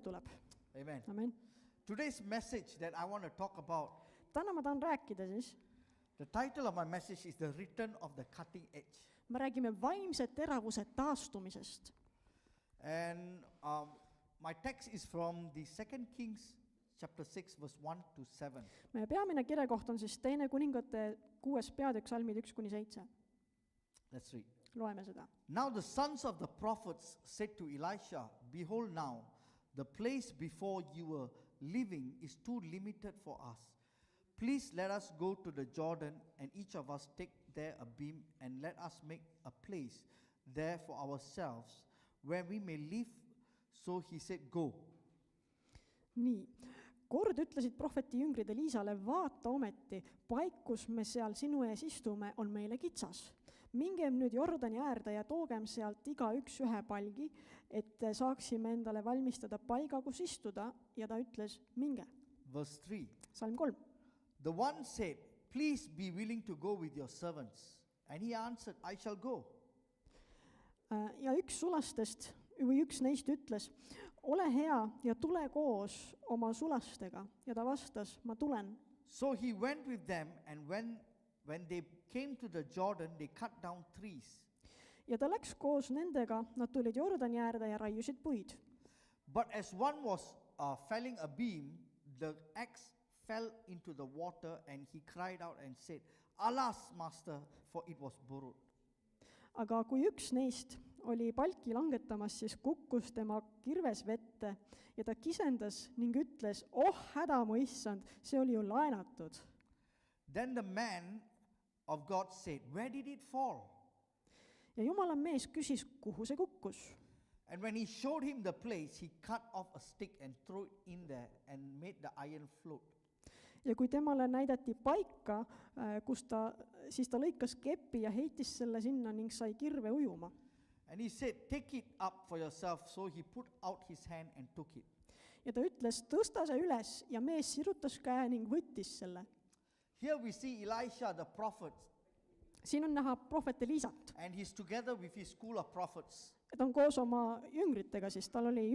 tuleb. Amen. Amen. Today's message that I want to talk about, Täna ma tahan rääkida siis, the title of my message is The Return of the Cutting Edge. me räägime vaimse teravuse taastumisest. And my text is from the 2 Kings chapter 6 verse 1-7. Meie peamine kirjakoht on siis 2 Kuningate 6. peatükk, salmid 1-7. Let's read. Loeme seda. Now the sons of the prophets said to Elisha, Behold now, the place before you were living is too limited for us. Please let us go to the Jordan, and each of us take there a beam, and let us make a place there for ourselves, where we may live. So he said, Go. Nii, kord ütlesid prohveti jüngrid Elisale, vaata ometi, paik, kus me seal sinu ees istume, on meile kitsas. Mingem nüüd Jordani äärde ja toogem sealt igaüks ühe palgi, et saaksime endale valmistada paiga, kus istuda, ja ta ütles, minge. Verse 3. Salm 3. The one said, Please be willing to go with your servants. And he answered, I shall go. Ja üks sulastest või üks neist ütles, ole hea ja tule koos oma sulastega. Ja ta vastas, ma tulen. So he went with them, and when they came to the Jordan, they cut down trees. Ja ta läks koos nendega, nad tulid Jordani äärde ja raiusid puid. But as one was felling a beam, the axe fell into the water, and he cried out and said, Alas, master, for it was borrowed. Aga kui üks neist oli palki langetamas, siis kukkus tema kirves vette ja ta kisendas ning ütles, oh häda mu issand, see oli ju laenatud. Then the man of God said, Where did it fall? Ja Jumala mees küsis, kuhu see kukkus. And when he showed him the place, he cut off a stick and threw it in there and made the iron float. Ja kui temale näidati paika, siis ta lõikas kepi ja heitis selle sinna ning sai kirve ujuma. And he said, Take it up for yourself. So he put out his hand and took it. Ja ta ütles, tõsta see üles, ja mees sirutas käe ning võttis selle. Here we see Elisha the prophet. Siin on näha prohvet Elisat. And he's together with his school of prophets. Ta on koos oma jüngritega, siis tal oli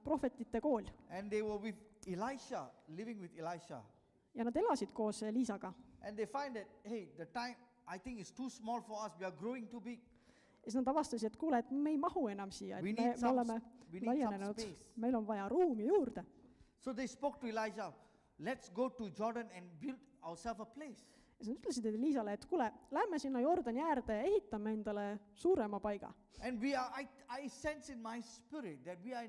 prohvetite kool. And they were with Elisha, living with Elisha. Ja nad elasid koos Elisaga. And they find that, hey, the time, I think is too small for us. We are growing too big. Ja siis nad avastasid, et kuule, et me ei mahu enam siia, et me oleme laienenud. Meil on vaja ruumi juurde. So they spoke to Elijah, let's go to Jordan and build ourselves a place. Ja siis nad ütlesid Elisale, et kuule, lähme sinna Jordani äärde ja ehitame endale suurema paiga. And we are, I sense in my spirit that we are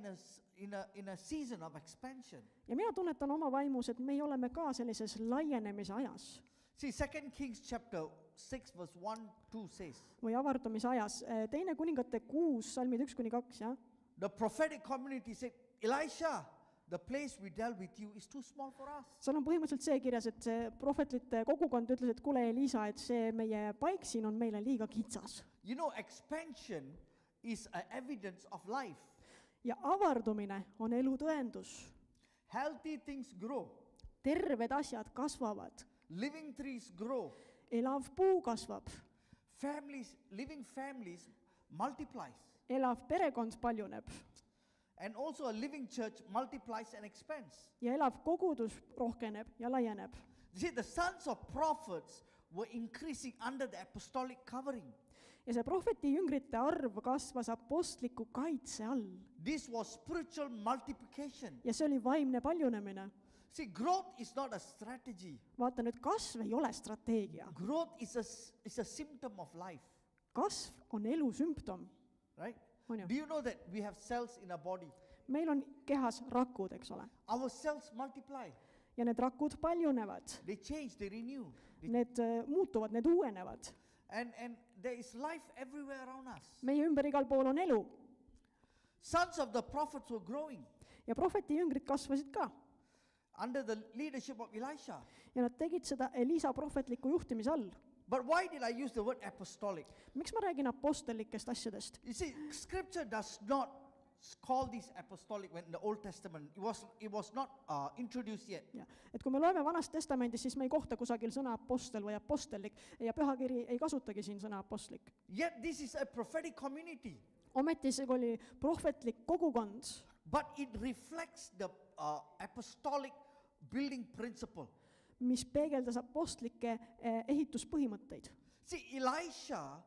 in a season of expansion. Ja mina tunnetan oma vaimus, et me oleme ka sellises laienemise ajas. See, 2 Kings chapter 6 verse 1-2 says. Või avardumise ajas. 2 Kuningate 6, salmid 1-2, jah? The prophetic community said, Elisha, the place we dealt with you is too small for us. Seal on põhimõtteliselt see kirjas, et see prohvetlite kogukond ütles, et kuule Elisa, et see meie paik siin on meile liiga kitsas. You know, expansion is an evidence of life. Ja avardumine on elu tõendus. Healthy things grow. Terved asjad kasvavad. Living trees grow. Elav puu kasvab. Living families multiplies. Elav perekond paljuneb. And also a living church multiplies and expands. Ja elav kogudus rohkeneb ja laieneb. You see, the sons of prophets were increasing under the apostolic covering. Ja see prohveti jüngrite arv kasvas apostliku kaitse all. This was spiritual multiplication. Ja see oli vaimne paljunemine. See, growth is not a strategy. Vaata nüüd, kasv ei ole strateegia. Growth is a symptom of life. Kasv on elu sümptom. Right? On ju? Do you know that we have cells in our body? Meil on kehas rakud, eks ole. Our cells multiply. Ja need rakud paljunevad. They change, they renew. Need muutuvad, need uuenevad. And there is life everywhere around us. Meie ümber igal pool on elu. Sons of the prophets were growing. Ja prohveti jüngrid kasvasid ka. Under the leadership of Elisha. Ja nad tegid seda Elisa prohvetliku juhtimise all. But why did I use the word apostolic? Miks ma räägin apostellikest asjadest? You see, scripture does not call this apostolic when in the Old Testament. It was not introduced yet. Ja, et kui me loeme Vanast Testamendis, siis me ei kohta kusagil sõna apostel või apostellik ja pühakiri ei kasutagi siin sõna apostlik. Yet this is a prophetic community. Ometi see oli prohvetlik kogukond. but it reflects the apostolic building principle. mis peegeldas apostlikke ehituspõhimõtteid. See, Elisha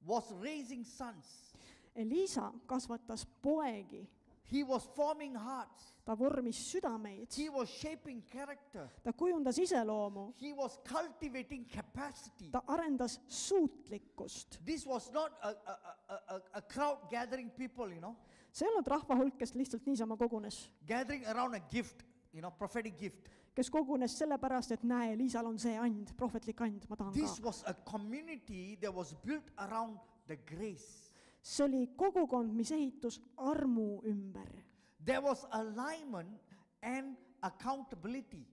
was raising sons. Liisa kasvatas poegi, He was forming hearts. ta vormis südameid, He was shaping character. ta kujundas iseloomu, He was cultivating capacity. ta arendas suutlikkust. This was not a crowd gathering people, see ei olnud rahva hulk, kes lihtsalt niisama kogunes, gathering around a gift, prophetic gift. kes kogunes sellepärast, et näe, Liisal on see and, prohvetlik and, ma tahan This ka. was a community that was built around the grace. see oli kogukond, mis ehitus armu ümber. There was alignment and accountability.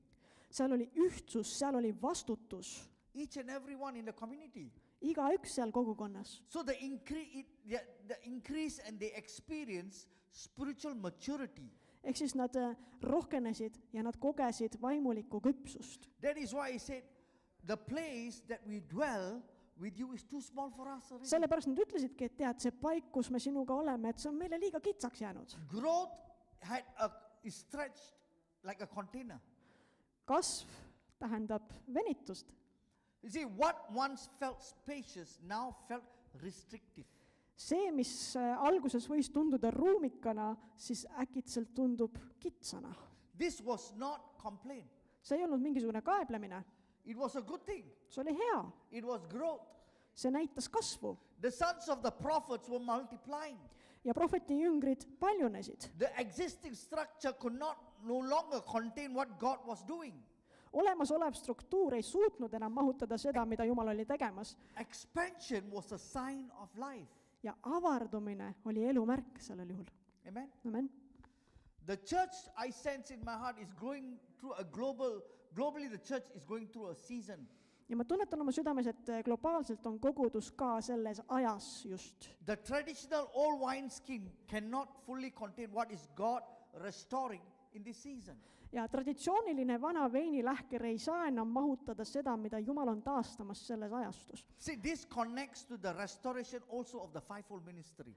seal oli ühtsus, seal oli vastutus, Each and every one in the community. igaüks seal kogukonnas. So the increase and they experience spiritual maturity. ehk siis nad rohkenesid ja nad kogesid vaimulikku küpsust. That is why I said, the place that we dwell with you is too small for us already. sellepärast nad ütlesidki, et tead, see paik, kus me sinuga oleme, et see on meile liiga kitsaks jäänud. Growth is stretched like a container. kasv tähendab venitust. You see, what once felt spacious now felt restrictive. see, mis alguses võis tunduda ruumikana, siis äkitselt tundub kitsana. This was not complaint. see ei olnud mingisugune kaeblemine, It was a good thing. see oli hea, It was growth. see näitas kasvu The sons of the prophets were multiplying. ja prohveti jüngrid paljunesid. The existing structure could no longer contain what God was doing. olemasolev struktuur ei suutnud enam mahutada seda, mida Jumal oli tegemas, Expansion was a sign of life. ja avardumine oli elu märk sellel juhul. Amen. Amen. The church, I sense in my heart, is going through globally the church is going through a season. ja ma tunnetan oma südames, et globaalselt on kogudus ka selles ajas just. The traditional old wineskin cannot fully contain what is God restoring in this season. ja traditsiooniline vana veinilähker ei saa enam mahutada seda, mida Jumal on taastamas selles ajastus. See, this connects to the restoration also of the fivefold ministry.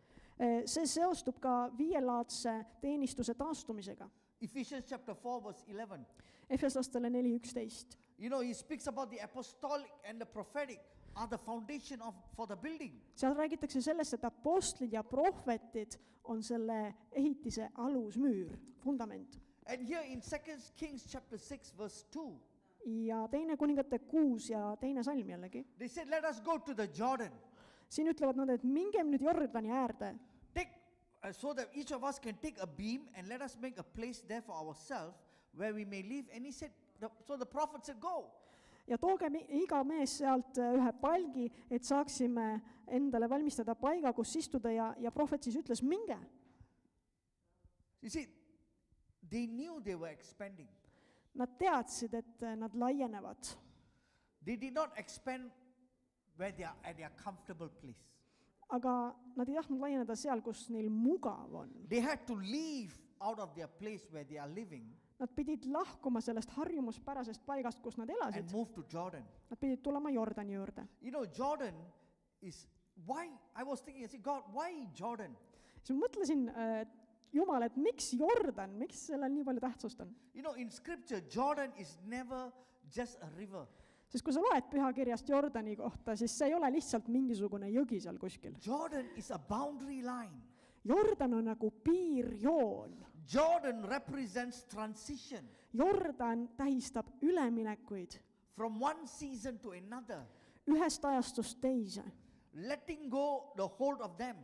see seostub ka viielaadse teenistuse taastumisega. Ephesians chapter 4 verse 11. Efeslastele 4:11. He speaks about the apostolic and the prophetic are the foundation for the building. seal räägitakse sellest, et apostlid ja prohvetid on selle ehitise alusmüür, vundament. And here in 2 Kings chapter 6 verse 2, ja teine kuningate 6 ja teine salm jällegi. they said, let us go to the Jordan. siin ütlevad nad, et mingem nüüd Jordani äärde, So that each of us can take a beam and let us make a place there for ourselves where we may live. And he said, so the prophet said, go. ja tooge iga mees sealt ühe palgi, et saaksime endale valmistada paiga, kus istuda, ja prohvet siis ütles, minge. You see, they knew they were expanding. Nad teadsid, et nad laienevad. They did not expand where they are at their comfortable place. Aga nad ei tahtnud laieneda seal, kus neil mugav on. They had to leave out of their place where they are living Nad pidid lahkuma sellest harjumuspärasest paigast, kus nad and elasid. move to Jordan. Nad pidid tulema Jordani juurde. Jordan is, why, I was thinking, I said, God, why Jordan? siis ma mõtlesin, Jumal, et miks Jordan, miks sellel nii palju tähtsust on? In scripture, Jordan is never just a river. Sest kui sa loed pühakirjast Jordani kohta, siis see ei ole lihtsalt mingisugune jõgi seal kuskil. Jordan is a boundary line. Jordan on nagu piirjoon. Jordan represents transition Jordan tähistab üleminekuid from one season to another, ühest ajastust teise. letting go the hold of them.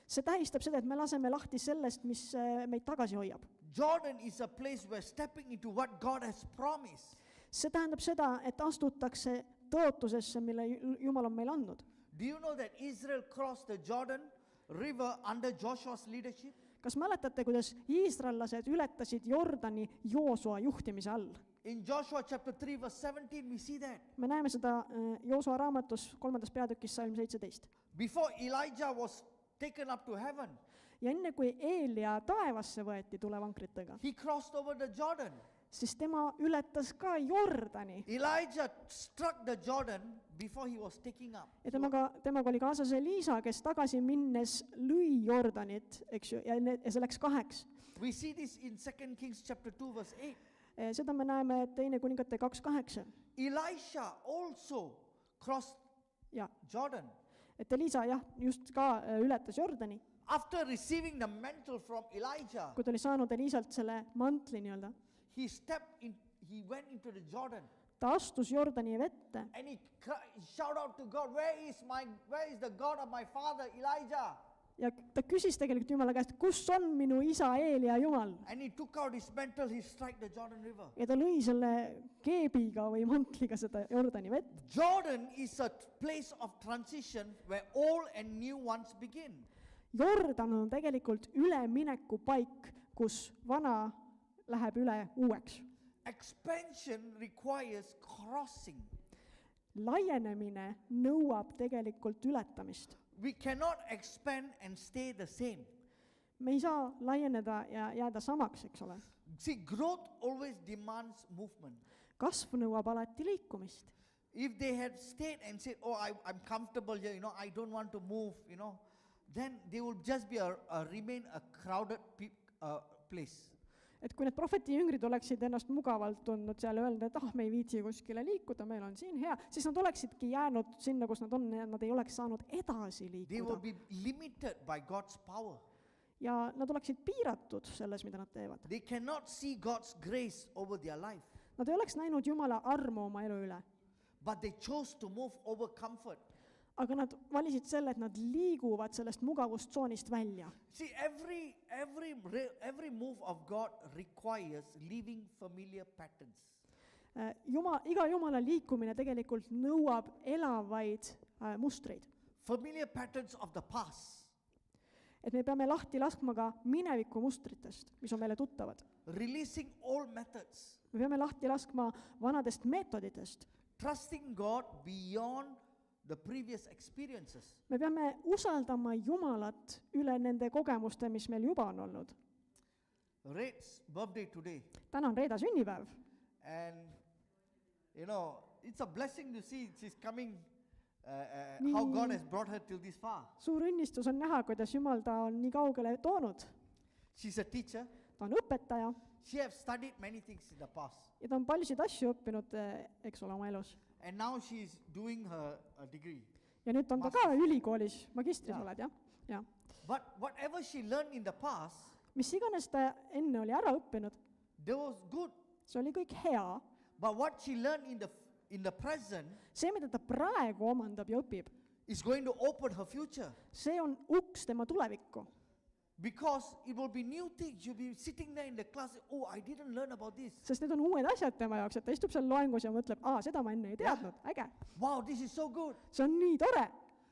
see tähistab seda, et me laseme lahti sellest, mis meid tagasi hoiab. Jordan is a place where stepping into what God has promised. see tähendab seda, et astutakse tõotusesse, mille Jumal on meile andnud. Do you know that Israel crossed the Jordan River under Joshua's leadership? kas mäletate, kuidas iisraellased ületasid Jordani Joosua juhtimise all? In Joshua chapter 3 verse 17 we see that. me näeme seda Joosua raamatus 3. peatükis salm 17. Before Elijah was taken up to heaven, ja enne kui Eelia taevasse võeti tulevankritega, he crossed over the Jordan. siis tema ületas ka Jordani. Elijah struck the Jordan before he was taking up. ja temaga oli kaasas Liisa, kes tagasi minnes lõi Jordanit, eks ju, ja see läks kaheks. We see this in 2 Kings chapter 2 verse 8. Seda me näeme teine kuningate 2:8. Elisha also crossed Ja, Jordan. et Elisa jah, just ka ületas Jordani, After receiving the mantle from Elijah, kui ta oli saanud Elisalt selle mantli nii-öelda. he went into the Jordan Ta astus Jordani vette and he shouted out to God, where is the God of my father Elijah? ja ta küsis tegelikult Jumala käest, kus on minu isa Eelia Jumal. And he took out his mantle, he struck the Jordan River. Ja ta lõi selle keebiga või mantliga seda Jordani vett. Jordan is a place of transition where old and new ones begin. Jordan on tegelikult üleminekupaik, kus vana läheb üle uueks. Expansion requires crossing. Laienemine nõuab tegelikult ületamist. We cannot expand and stay the same. Me ei saa laieneda ja jääda samaks, eks ole. See, growth always demands movement. Kasv nõuab alati liikumist. If they had stayed and said, oh, I'm comfortable here, I don't want to move, then they will just be remain a crowded place. Et kui need prohveti jüngrid oleksid ennast mugavalt tundnud seal ja öelnud, et me ei viitsi kuskile liikuda, meil on siin hea, siis nad oleksidki jäänud sinna, kus nad on, ja nad ei oleks saanud edasi They will liikuda. be limited by God's power. Ja nad oleksid piiratud selles, mida nad teevad. They cannot see God's grace over their life. Nad ei oleks näinud Jumala armu oma elu üle. But they chose to move over comfort. Aga nad valisid selle, et nad liiguvad sellest mugavustsoonist välja. See, every move of God requires leaving familiar patterns. Iga Jumala liikumine tegelikult nõuab elavaid mustreid. Familiar patterns of the past. Et me peame lahti laskma ka mineviku mustritest, mis on meile tuttavad. Releasing old methods. Me peame lahti laskma vanadest meetoditest. Trusting God beyond the previous experiences. Me peame usaldama Jumalat üle nende kogemuste, mis meil juba on olnud. Red's birthday today. Täna on Reeda sünnipäev. And, it's a blessing to see she's coming, how God has brought her till this far. Suur õnnistus on näha, kuidas Jumal ta on nii kaugele toonud. She's a teacher. Ta on õpetaja She has studied many things in the past. ja ta on paljusid asju õppinud, eks ole, oma elus. And now she's doing her degree. Ja nüüd on ta ka ülikoolis, magistris Jaa. oled, jah? Ja. But whatever she learned in the past, Mis iganes ta enne oli ära õppinud, that was good. see oli kõik hea. But what she learned in the present See, mida ta praegu omandab ja õpib, is going to open her future. see on uks tema tulevikku. Because it will be new things. You'll be sitting there in the class, oh, I didn't learn about this. Sest need on uued asjad tema jaoks, et ta istub seal loengus ja mõtleb, seda ma enne ei teadnud, äge. Wow, this is so good. See on nii tore,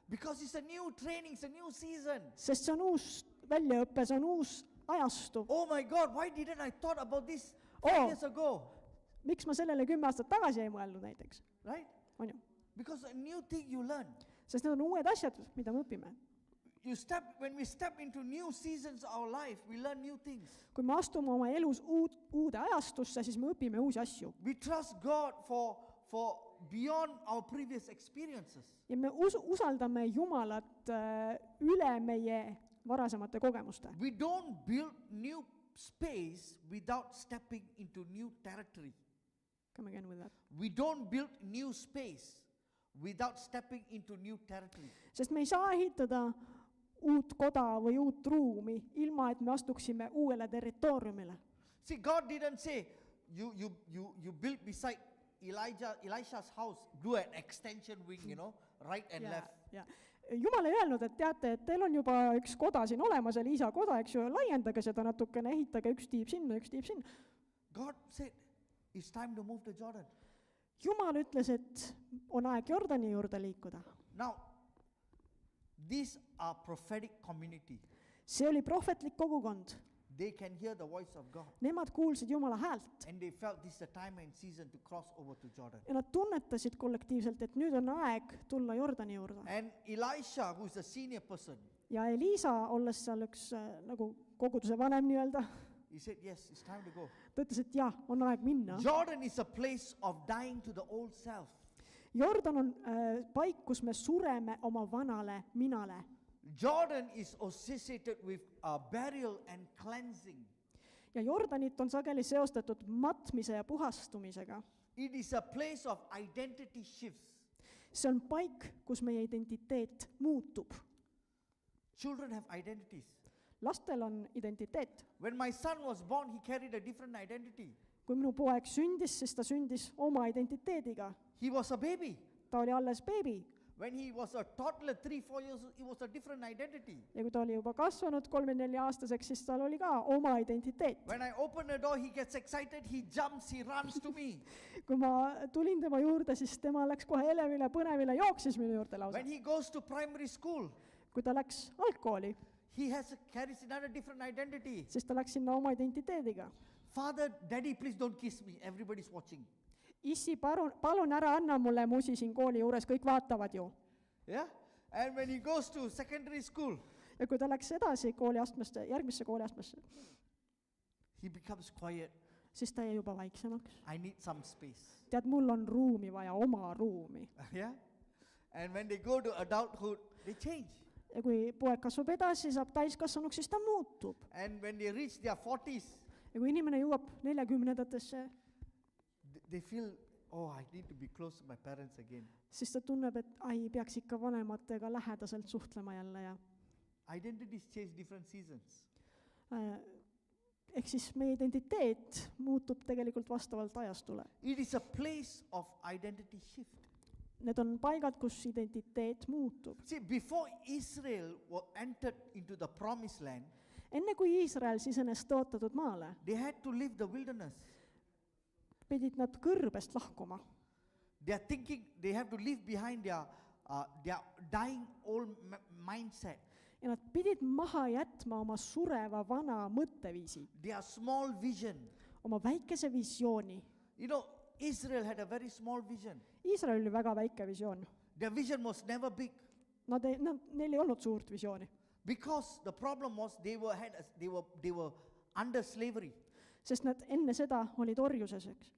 Because it's a new training, it's a new season. sest see on uus väljaõpe, see on uus ajastu. Oh my God, why didn't I thought about this Oh. 5 years ago? Miks ma sellele 10 aastat tagasi ei mõelnud näiteks, Right? on ju? Because a new thing you learn. Sest need on uued asjad, mida me õpime. When we step into new seasons of our life, we learn new things. Kui me astume oma elus uude ajastusse, siis me õpime uusi asju. We trust God for beyond our previous experiences. Ja me usaldame Jumalat üle meie varasemate kogemuste. We don't build new space without stepping into new territory. Come again with that. We don't build new space without stepping into new territory. Sest me ei saa ehitada uut koda või uut ruumi, ilma et me astuksime uuele territooriumile. See, God didn't say, you build beside Elisha's house, do an extension wing, right and left. Ja. Jumal ei öelnud, et teate, et teil on juba üks koda siin olemas, Elisa koda, eks ju, laiendage seda natukene, ehitage üks tiib sinna, üks tiib sinna. God said, it's time to move to Jordan. Jumal ütles, et on aeg Jordani juurde liikuda. Now, these are prophetic community. See oli prohvetlik kogukond. They can hear the voice of God. Nemad kuulsid Jumala häält. And they felt this is the time and season to cross over to Jordan. Ja nad tunnetasid kollektiivselt, et nüüd on aeg tulla Jordani juurde. And Elisha, who is a senior person, Ja Elisa, olles seal üks nagu koguduse vanem nii-öelda, he said, yes, it's time to go. ta ütles, et jah, on aeg minna. Jordan is a place of dying to the old self. Jordan on paik, kus me sureme oma vanale minale. Jordan is associated with burial and cleansing. ja Jordanit on sageli seostatud matmise ja puhastumisega. It is a place of identity shifts. See on paik, kus meie identiteet muutub. Children have identities. Lastel on identiteet. When my son was born, he carried a different identity. Kui minu poeg sündis, siis ta sündis oma identiteediga. He was a baby. Ta oli alles beebi. When he was a toddler, 3-4 years, it was a different identity. Ja kui ta oli juba kasvanud 3-4-aastaseks, siis tal oli ka oma identiteet. When I open the door, he gets excited, he jumps, he runs to me. Kui ma tulin tema juurde, siis tema läks kohe elevile, põnevile, jooksis minu juurde lausa. When he goes to primary school, Kui ta läks algkooli, he carries another different identity. siis ta läks sinna oma identiteediga. Father, daddy, please don't kiss me. Everybody's watching. Issi, palun ära anna mulle musi siin kooli juures, kõik vaatavad ju. Yeah? And when he goes to secondary school, Ja kui ta läks edasi kooliastmesse, järgmisse kooliastmesse, he becomes quiet. siis ta jäi juba vaiksemaks. I need some space. Tead, mul on ruumi vaja, oma ruumi. Yeah? And when they go to adulthood, they change. Ja kui poeg kasvab edasi, saab täiskasvanuks, siis ta muutub. And when they reach their 40s, Ja kui inimene jõuab 40-ndatesse, they feel, oh, I need to be close to my parents again. siis ta tunneb, et ai, peaks ikka vanematega lähedaselt suhtlema jälle ja Identities change different seasons. ehk siis meie identiteet muutub tegelikult vastavalt ajastule. It is a place of identity shift. Need on paigad, kus identiteet muutub. See, before Israel entered into the promised land, Enne kui Iisrael sisenes tõotatud maale, they had to leave the wilderness. pidid nad kõrbest lahkuma. They are thinking they have to leave behind their dying old mindset, Ja nad pidid maha jätma oma sureva vana mõtteviisi, their small vision. oma väikese visiooni. You know, Israel had a very small vision. Iisrael oli väga väike visioon. Their vision was never big Neil ei olnud suurt visiooni, because the problem was they were under slavery. sest nad enne seda olid orjuses, eks.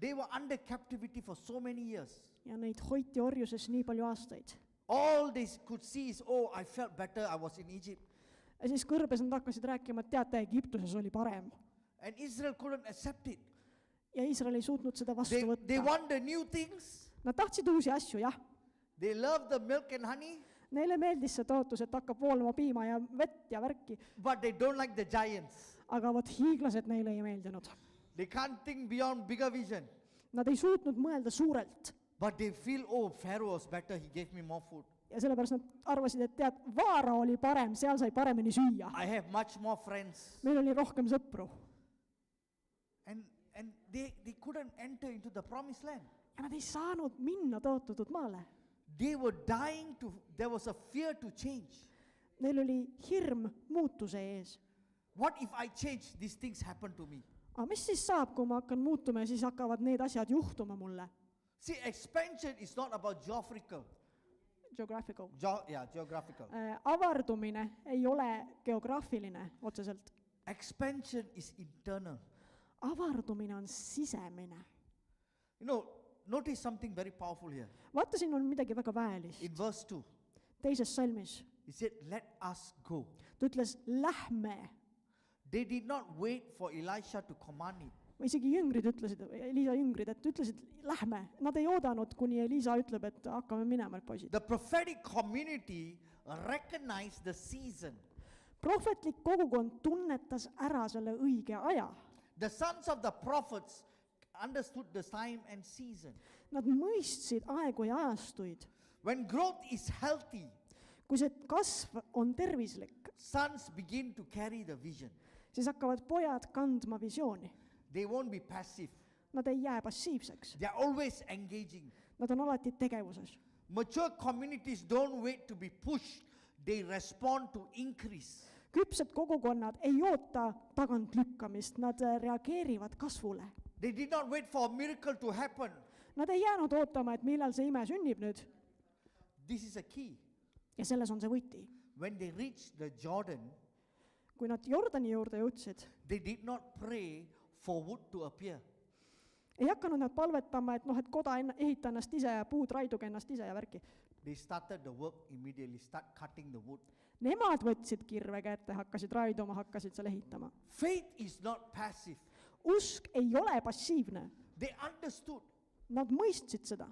They were under captivity for so many years. Ja neid hoiti orjuses nii palju aastaid. All they could see is, oh, I felt better, I was in Egypt. Ja siis kõrbes nad hakkasid rääkima, et teate, Egiptuses oli parem. And Israel couldn't accept it. Ja Iisrael ei suutnud seda vastu They võtta. want the new things. Nad tahtsid uusi asju, jah. They love the milk and honey, Neile meeldis see tootus, et hakkab voolama piima ja vett ja värki. but they don't like the giants. Aga vot hiiglased neile ei meeldinud. They can't think beyond bigger vision. Nad ei suutnud mõelda suurelt. But they feel, oh, Pharaoh was better, he gave me more food. Ja sellepärast nad arvasid, et tead, Vaara oli parem, seal sai paremini süüa. I have much more friends. Meil oli rohkem sõpru. And they couldn't enter into the promised land. Ja nad ei saanud minna tõotatud maale. They were dying there was a fear to change. Neil oli hirm muutuse ees. What if I change, these things happen to me? Aga mis siis saab, kui ma hakkan muutuma ja siis hakkavad need asjad juhtuma mulle? See, expansion is not about geographical. Geographical. Geographical. Avardumine ei ole geograafiline otseselt. Expansion is internal. Avardumine on sisemine. You know, notice something very powerful here. Vaata, siin on midagi väga väelist. In verse 2, Teises salmis. he said, let us go. Ta ütles, lähme. They did not wait for Elisha to command it. Või isegi jüngrid ütlesid, Elisa jüngrid, et ütlesid, lähme. Nad ei oodanud, kuni Elisa ütleb, et hakkame minema, poisid. The prophetic community recognized the season. Prohvetlik kogukond tunnetas ära selle õige aja. The sons of the prophets understood the time and season. Nad mõistsid aegu ja ajastuid. When growth is healthy, Kui see kasv on tervislik, sons begin to carry the vision. siis hakkavad pojad kandma visiooni. They won't be passive. Nad ei jää passiivseks. They are always engaging. Nad on alati tegevuses. Mature communities don't wait to be pushed. They respond to increase. Küpsed kogukonnad ei oota tagantlükkamist, nad reageerivad kasvule. They did not wait for a miracle to happen. Nad ei jäänud ootama, et millal see ime sünnib nüüd. This is a key. Ja selles on see võti. When they reached the Jordan, Kui nad Jordani juurde jõudsid, they did not pray for wood to appear. ei hakanud nad palvetama, et et koda ehita ennast ise ja puud raiduge ennast ise ja värki. They started the work immediately, start cutting the wood. Nemad võtsid kirve kätte, hakkasid raiduma, hakkasid seal ehitama. Faith is not passive. Usk ei ole passiivne. They understood. Nad mõistsid seda.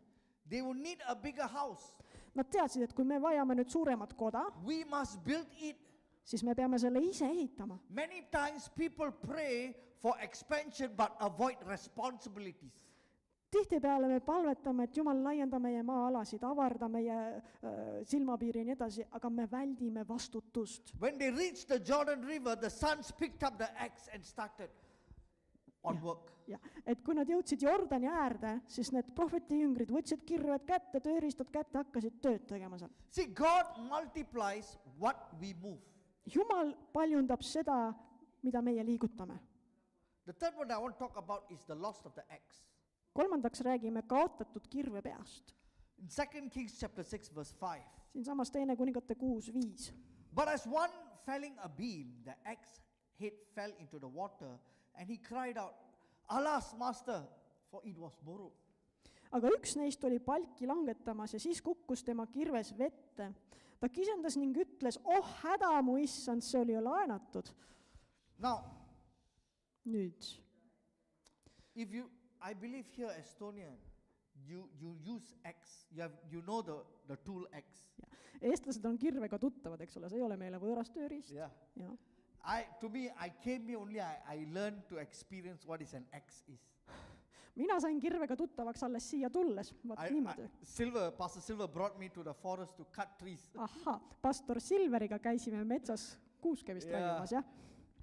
They will need a bigger house. Nad teadsid, et kui me vajame nüüd suuremat koda, We must build it. siis me peame selle ise ehitama. Many times people pray for expansion but avoid responsibilities. Tihtipeale me palvetame, et Jumal laienda meie maa-alasid, avarda meie silmapiiri ja nii edasi, aga me väldime vastutust. When they reached the Jordan River, the sons picked up the axe and started on work. Ja, et kui nad jõudsid Jordani äärde, siis need prohveti jüngrid võtsid kirved kätte, tööriistad kätte, hakkasid tööd tegema seal. See, God multiplies what we move. Jumal paljundab seda, mida meie liigutame. The third one I want to talk about is the loss of the axe. Kolmandaks räägime kaotatud kirve peast. In 2 Kings chapter 6 verse 5. Siin samas teine kuningate 6:5. But as one felling a beam, the axe head fell into the water, and he cried out, Alas, master, for it was borrowed. Aga üks neist oli palki langetamas ja siis kukkus tema kirves vette. Ta kisendas ning ütles, oh häda mu issand, see oli ju laenatud. Now, Nüüd, if I believe here Estonia, you use axe. You know the tool axe. eestlased on kirvega tuttavad, eks ole, see ei ole meile võõras tööriist. Yeah. Ja. To me, I came here only, I learned to experience what is an axe is. Mina sain kirvega tuttavaks alles siia tulles, vaat niimoodi. Pastor Silver brought me to the forest to cut trees. Ahah, pastor Silveriga käisime metsas kuuske vist raiumas, jah.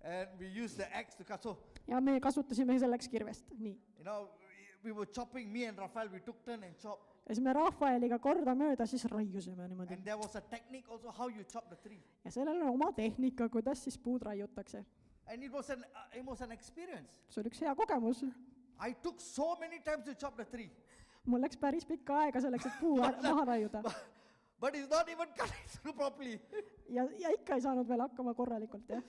And we used the axe to cut. So, Ja me kasutasime selleks kirvest, nii. you know, we were chopping, me and Rafael, we took turn and chop. Ja siis me Rafaeliga kordamööda siis raiusime niimoodi. And there was a technique also how you chop the tree. Ja sellel on oma tehnika, kuidas siis puud raiutakse. And it was an experience. See oli üks hea kogemus. I took so many times to chop the tree. Mul läks päris pikka aega selleks, et puu maha raiuda. But it's not even cutting through properly. Ja ikka ei saanud veel hakkama korralikult, jah.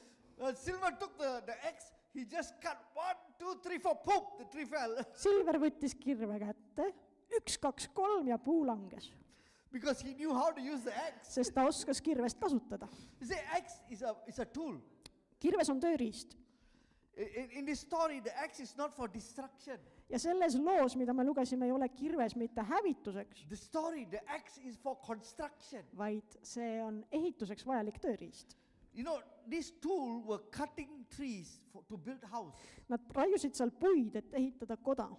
Silver took the axe, he just cut 1, 2, 3, 4, poof, the tree fell. Silver võttis kirve kätte, 1, 2, 3 ja puu langes. Because he knew how to use the axe. Sest ta oskas kirvest kasutada. You see, axe is a tool. Kirves on tööriist. In this story, the axe is not for destruction. Ja selles loos, mida me lugesime, ei ole kirves mitte hävituseks, The axe is for construction. vaid see on ehituseks vajalik tööriist. You know, this tool were cutting trees to build house. Nad raiusid seal puid, et ehitada koda.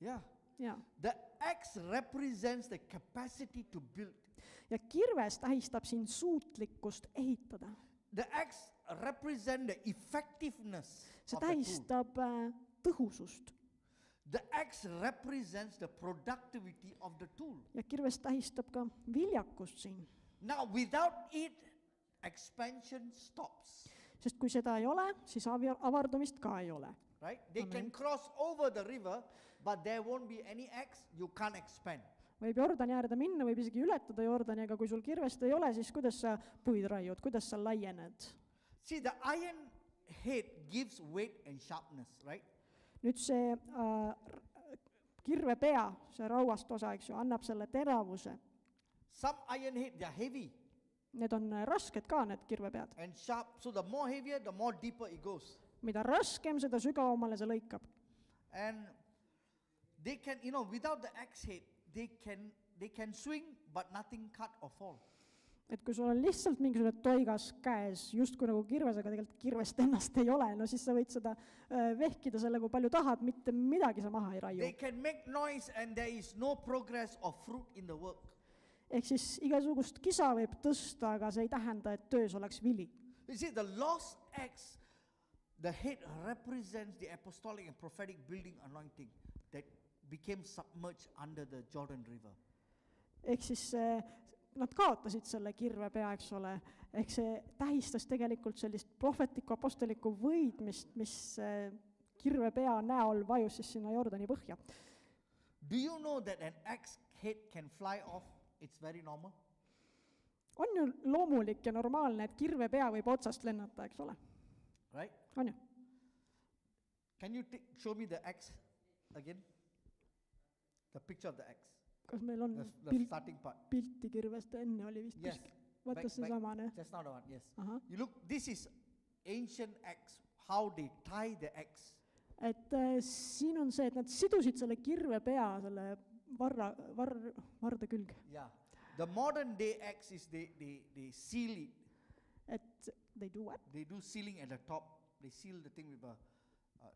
Yeah. Ja. The axe represents the capacity to build. Ja kirves tähistab siin suutlikkust ehitada. The axe represents the effectiveness See of the tool. tähistab tõhusust. The axe represents the productivity of the tool. Ja kirves tähistab ka viljakust siin. Now, without it, expansion stops. Sest kui seda ei ole, siis avardumist ka ei ole. Right? They Amen. can cross over the river, but there won't be any axe. You can't expand. Võib Jordani äärde minna, võib isegi ületada Jordani, aga kui sul kirvest ei ole, siis kuidas sa puid raiud, kuidas sa laiened? See, the iron head gives weight and sharpness, right? Nüüd see kirve pea, see rauast osa, eks ju, annab selle teravuse. Some iron head, they are heavy Need on rasked ka, need kirvepead. and sharp. So the more heavier, the more deeper it goes. Mida raskem, seda sügavamale see lõikab. And they can, you know, without the axe head, they can swing, but nothing cut or fall. Et kui sul on lihtsalt mingisugune toigas käes, justkui nagu kirves, aga tegelikult kirvest ennast ei ole, no siis sa võid seda vehkida selle, kui palju tahad, mitte midagi sa maha ei raiu. They can make noise and there is no progress or fruit in the work. Ehk siis igasugust kisa võib tõsta, aga see ei tähenda, et töös oleks vili. You see, the lost axe, the head represents the apostolic and prophetic building anointing that became submerged under the Jordan River. Ehk siis nad kaotasid selle kirvepea, eks ole, ehk see tähistas tegelikult sellist prohvetlikku apostoliku võidmist, mis kirvepea näol vajus siis sinna Jordani põhja. Do you know that an axe head can fly off? It's very normal. On ju loomulik ja normaalne, et kirvepea võib otsast lennata, eks ole? Right? On ju? Can you show me the axe again? The picture of the axe. Kas meil on The starting part. pilti kirvest enne oli vist? Yes. vaata seesamane. Just not the one, yes. Ahah. You look, this is ancient axe, how they tie the axe. Et siin on see, et nad sidusid selle kirve pea selle varda külge. Yeah. The modern day axe is they seal it. Et they do what? They do sealing at the top. They seal the thing with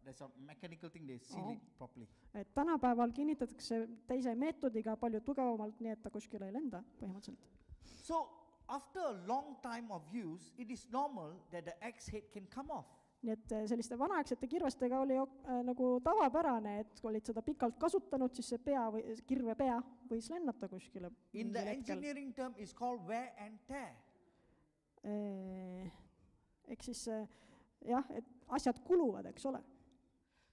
there's a mechanical thing, they seal Oh. it properly. Et tänapäeval kinnitatakse teise meetodiga palju tugevamalt, nii et ta kuskile ei lenda põhimõtteliselt. So after a long time of use, it is normal that the axe head can come off. Nii et selliste vanaaegsete kirvestega oli nagu tavapärane, et kui olid seda pikalt kasutanud, siis see pea või kirve pea võis lennata kuskile. In the mingil hetkel. engineering term, it's called wear and tear. Ehk siis jah, et asjad kuluvad, eks ole.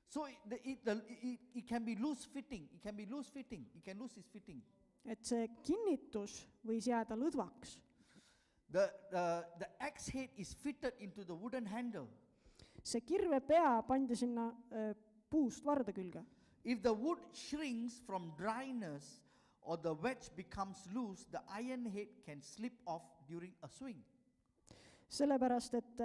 So it can be loose fitting. It can be loose fitting. It can lose its fitting. Et see kinnitus võis jääda lõdvaks. The axe head is fitted into the wooden handle. See kirve pea pandi sinna puust varda külge. If the wood shrinks from dryness or the wedge becomes loose, the iron head can slip off during a swing. Sellepärast, et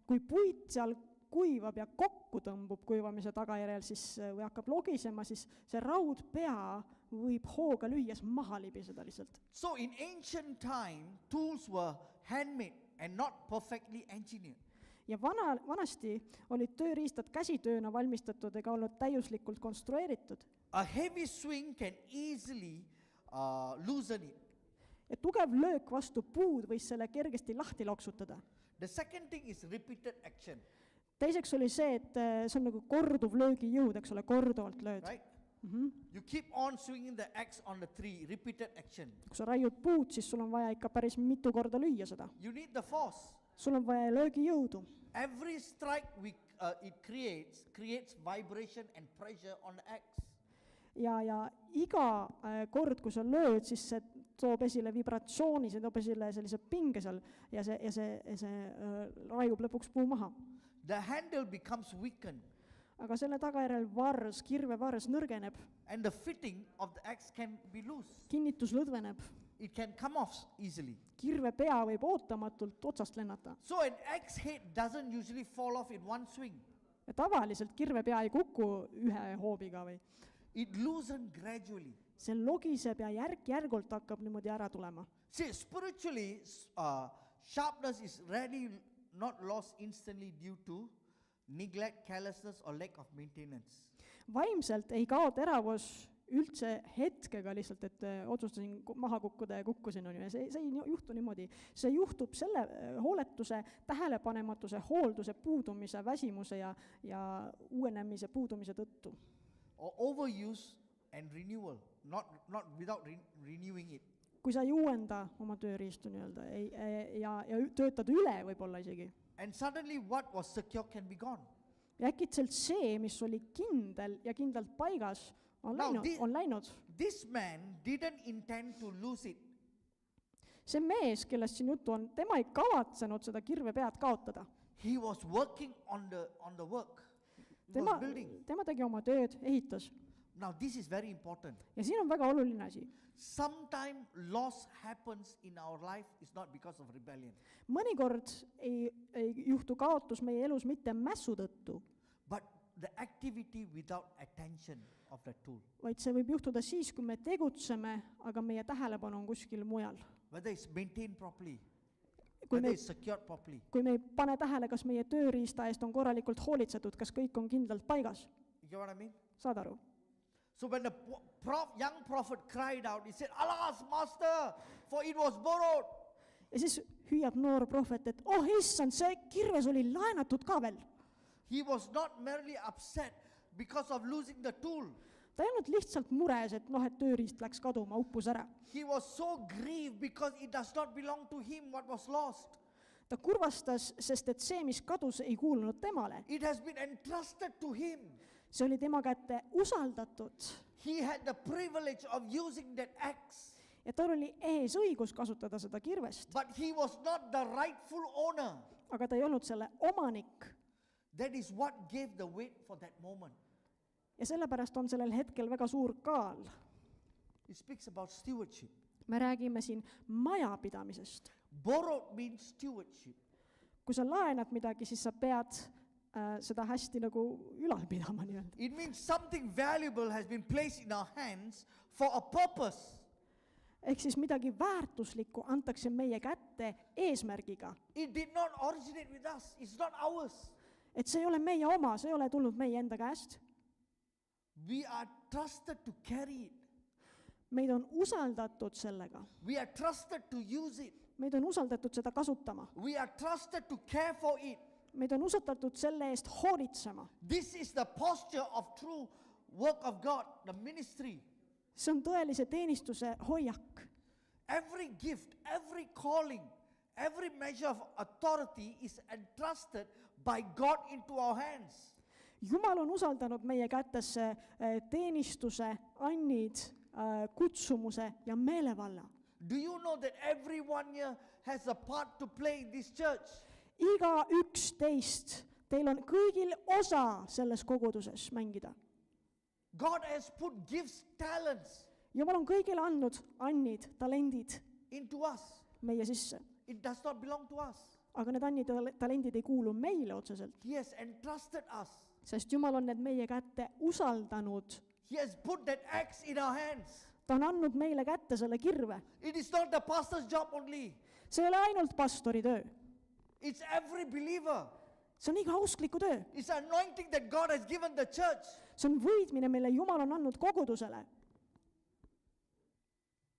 kui puit seal kuivab ja kokku tõmbub kuivamise tagajärjel, siis või hakkab logisema, siis see raudpea võib hooga lüües maha libiseda lihtsalt. So in ancient time, tools were handmade and not perfectly engineered. Ja vanasti olid tööriistad käsitööna valmistatud ega olnud täiuslikult konstrueeritud. A heavy swing can easily loosen it. Ja tugev löök vastu puud võis selle kergesti lahti loksutada. The second thing is repeated action. Teiseks oli see, et see on nagu korduv löögijõud, eks ole, korduvalt lööd. Right? You keep on swinging the axe on the tree, repeated action. Kui sa raiud puud, siis sul on vaja ikka päris mitu korda lüüa seda. You need the force. Sul on vaja löögijõudu. Every strike it creates vibration and pressure on the axe. Ja iga kord, kui sa lööd, siis see toob esile vibratsiooni, see toob esile sellise pinge seal ja see raiub lõpuks puu maha. The handle becomes weakened. Aga selle tagajärjel kirve vars nõrgeneb. And the fitting of the axe can be loose. Kinnitus lõdveneb. It can come off easily. Kirve pea võib ootamatult otsast lennata. So an axe head doesn't usually fall off in one swing. Ja tavaliselt kirve pea ei kuku ühe hoobiga või. It loosens gradually. See logiseb ja järk-järgult hakkab niimoodi ära tulema. See, spiritually, sharpness is rarely not lost instantly due to neglect, carelessness or lack of maintenance. Vaimselt ei kao teravus üldse hetkega lihtsalt, et otsustasin maha kukkuda ja kukkusin, on ju. Ja see ei juhtu niimoodi. See juhtub selle hooletuse, tähelepanematuse, hoolduse puudumise, väsimuse ja uuenemise puudumise tõttu. Or overuse and renewal, not without renewing it. Kui sa ei uuenda oma tööriistu nii-öelda ja töötad üle võib-olla isegi. And suddenly what was secure can be gone. Ja äkitselt see, mis oli kindel ja kindlalt paigas, on läinud. This man didn't intend to lose it. See mees, kellest siin juttu on, tema ei kavatsenud seda kirve pead kaotada. He was working on the work. He was building. Tema tegi oma tööd, ehitas. Now this is very important. Ja siin on väga oluline asi. Sometime loss happens in our life is not because of rebellion. Mõnikord ei juhtu kaotus meie elus mitte mässu tõttu, but the activity without attention of the tool. Vaid see võib juhtuda siis, kui me tegutseme, aga meie tähelepanu on kuskil mujal. Whether it's maintained properly, Kui whether me, it's secured properly. kui me ei pane tähele, kas meie tööriista eest on korralikult hoolitsetud, kas kõik on kindlalt paigas. You get what I mean? Saad aru? So when the young prophet cried out, he said, "Alas, master, for it was borrowed." Ja siis hüüab noor prohvet, et issand, see kirves oli laenatud ka veel. He was not merely upset because of losing the tool. Ta ei olnud lihtsalt mures, et et tööriist läks kaduma, uppus ära. He was so grieved because it does not belong to him what was lost. Ta kurvastas, sest et see, mis kadus, ei kuulunud temale. It has been entrusted to him. See oli tema kätte usaldatud. He had the privilege of using that axe. Ja tal oli õigus kasutada seda kirvest. But he was not the rightful owner. Aga ta ei olnud selle omanik. That is what gave the weight for that moment. Ja sellepärast on sellel hetkel väga suur kaal. It speaks about stewardship. Me räägime siin majapidamisest. Borrowed means stewardship. kui sa laenad midagi, siis sa pead seda hästi nagu ülal pidama nii-öelda. It means something valuable has been placed in our hands for a purpose. Ehk siis midagi väärtuslikku antakse meie kätte eesmärgiga. It did not originate with us. It's not ours. Et see ei ole meie oma, see ei ole tulnud meie enda käest. We are trusted to carry it. Meid on usaldatud sellega. We are trusted to use it. Meid on usaldatud seda kasutama. We are trusted to care for it. Meid on usaldatud selle eest hoolitsema. This is the posture of true work of God, the ministry. See on tõelise teenistuse hoiak. Every gift, every calling, every measure of authority is entrusted by God into our hands. Jumal on usaldanud meie kätesse teenistuse, annid, kutsumuse ja meelevalla. Do you know that everyone here has a part to play in this church? Iga üks teist, teil on kõigil osa selles koguduses mängida. God has put gifts, talents Jumal on kõigile andnud annid, talendid into us. meie sisse. It does not belong to us. Aga need annid ja talendid ei kuulu meile otseselt, He has entrusted us. sest Jumal on need meie kätte usaldanud. He has put that axe in our hands. Ta on andnud meile kätte selle kirve. It is not the pastor's job only. See ei ole ainult pastori töö. It's every believer. See on iga uskliku töö. It's anointing that God has given the church. See on võidmine, mille Jumal on andnud kogudusele.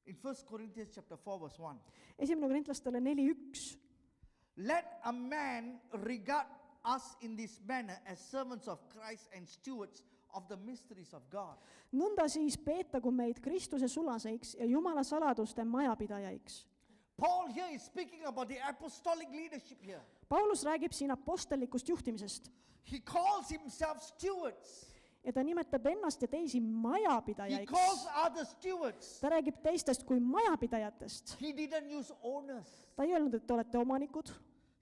In 1 Corinthians chapter 4 verse 1. 1. Korintlastele 4:1. Let a man regard us in this manner as servants of Christ and stewards of the mysteries of God. Nõnda siis peetagu meid Kristuse sulaseiks ja Jumala saladuste majapidajaiks. Paul here is speaking about the apostolic leadership here. Paulus räägib siin apostellikust juhtimisest He calls himself stewards. ja ta nimetab ennast ja teisi He majapidajaiks. calls others stewards. Ta räägib teistest kui majapidajatest. He didn't use owners. Ta ei öelnud, et te olete omanikud.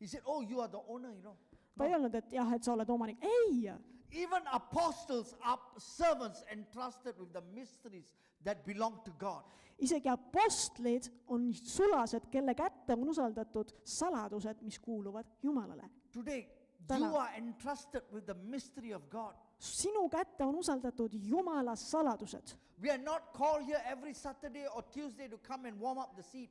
He said, oh, you are the owner, you know. Ta ei öelnud, et jah, et sa oled omanik. Ei! Even apostles are servants entrusted with the mysteries that belong to God. Isegi apostlid on sulased, kelle kätte on usaldatud saladused, mis kuuluvad Jumalale. Today, Täna. you are entrusted with the mystery of God. Sinu kätte on usaldatud Jumala saladused. We are not called here every Saturday or Tuesday to come and warm up the seat.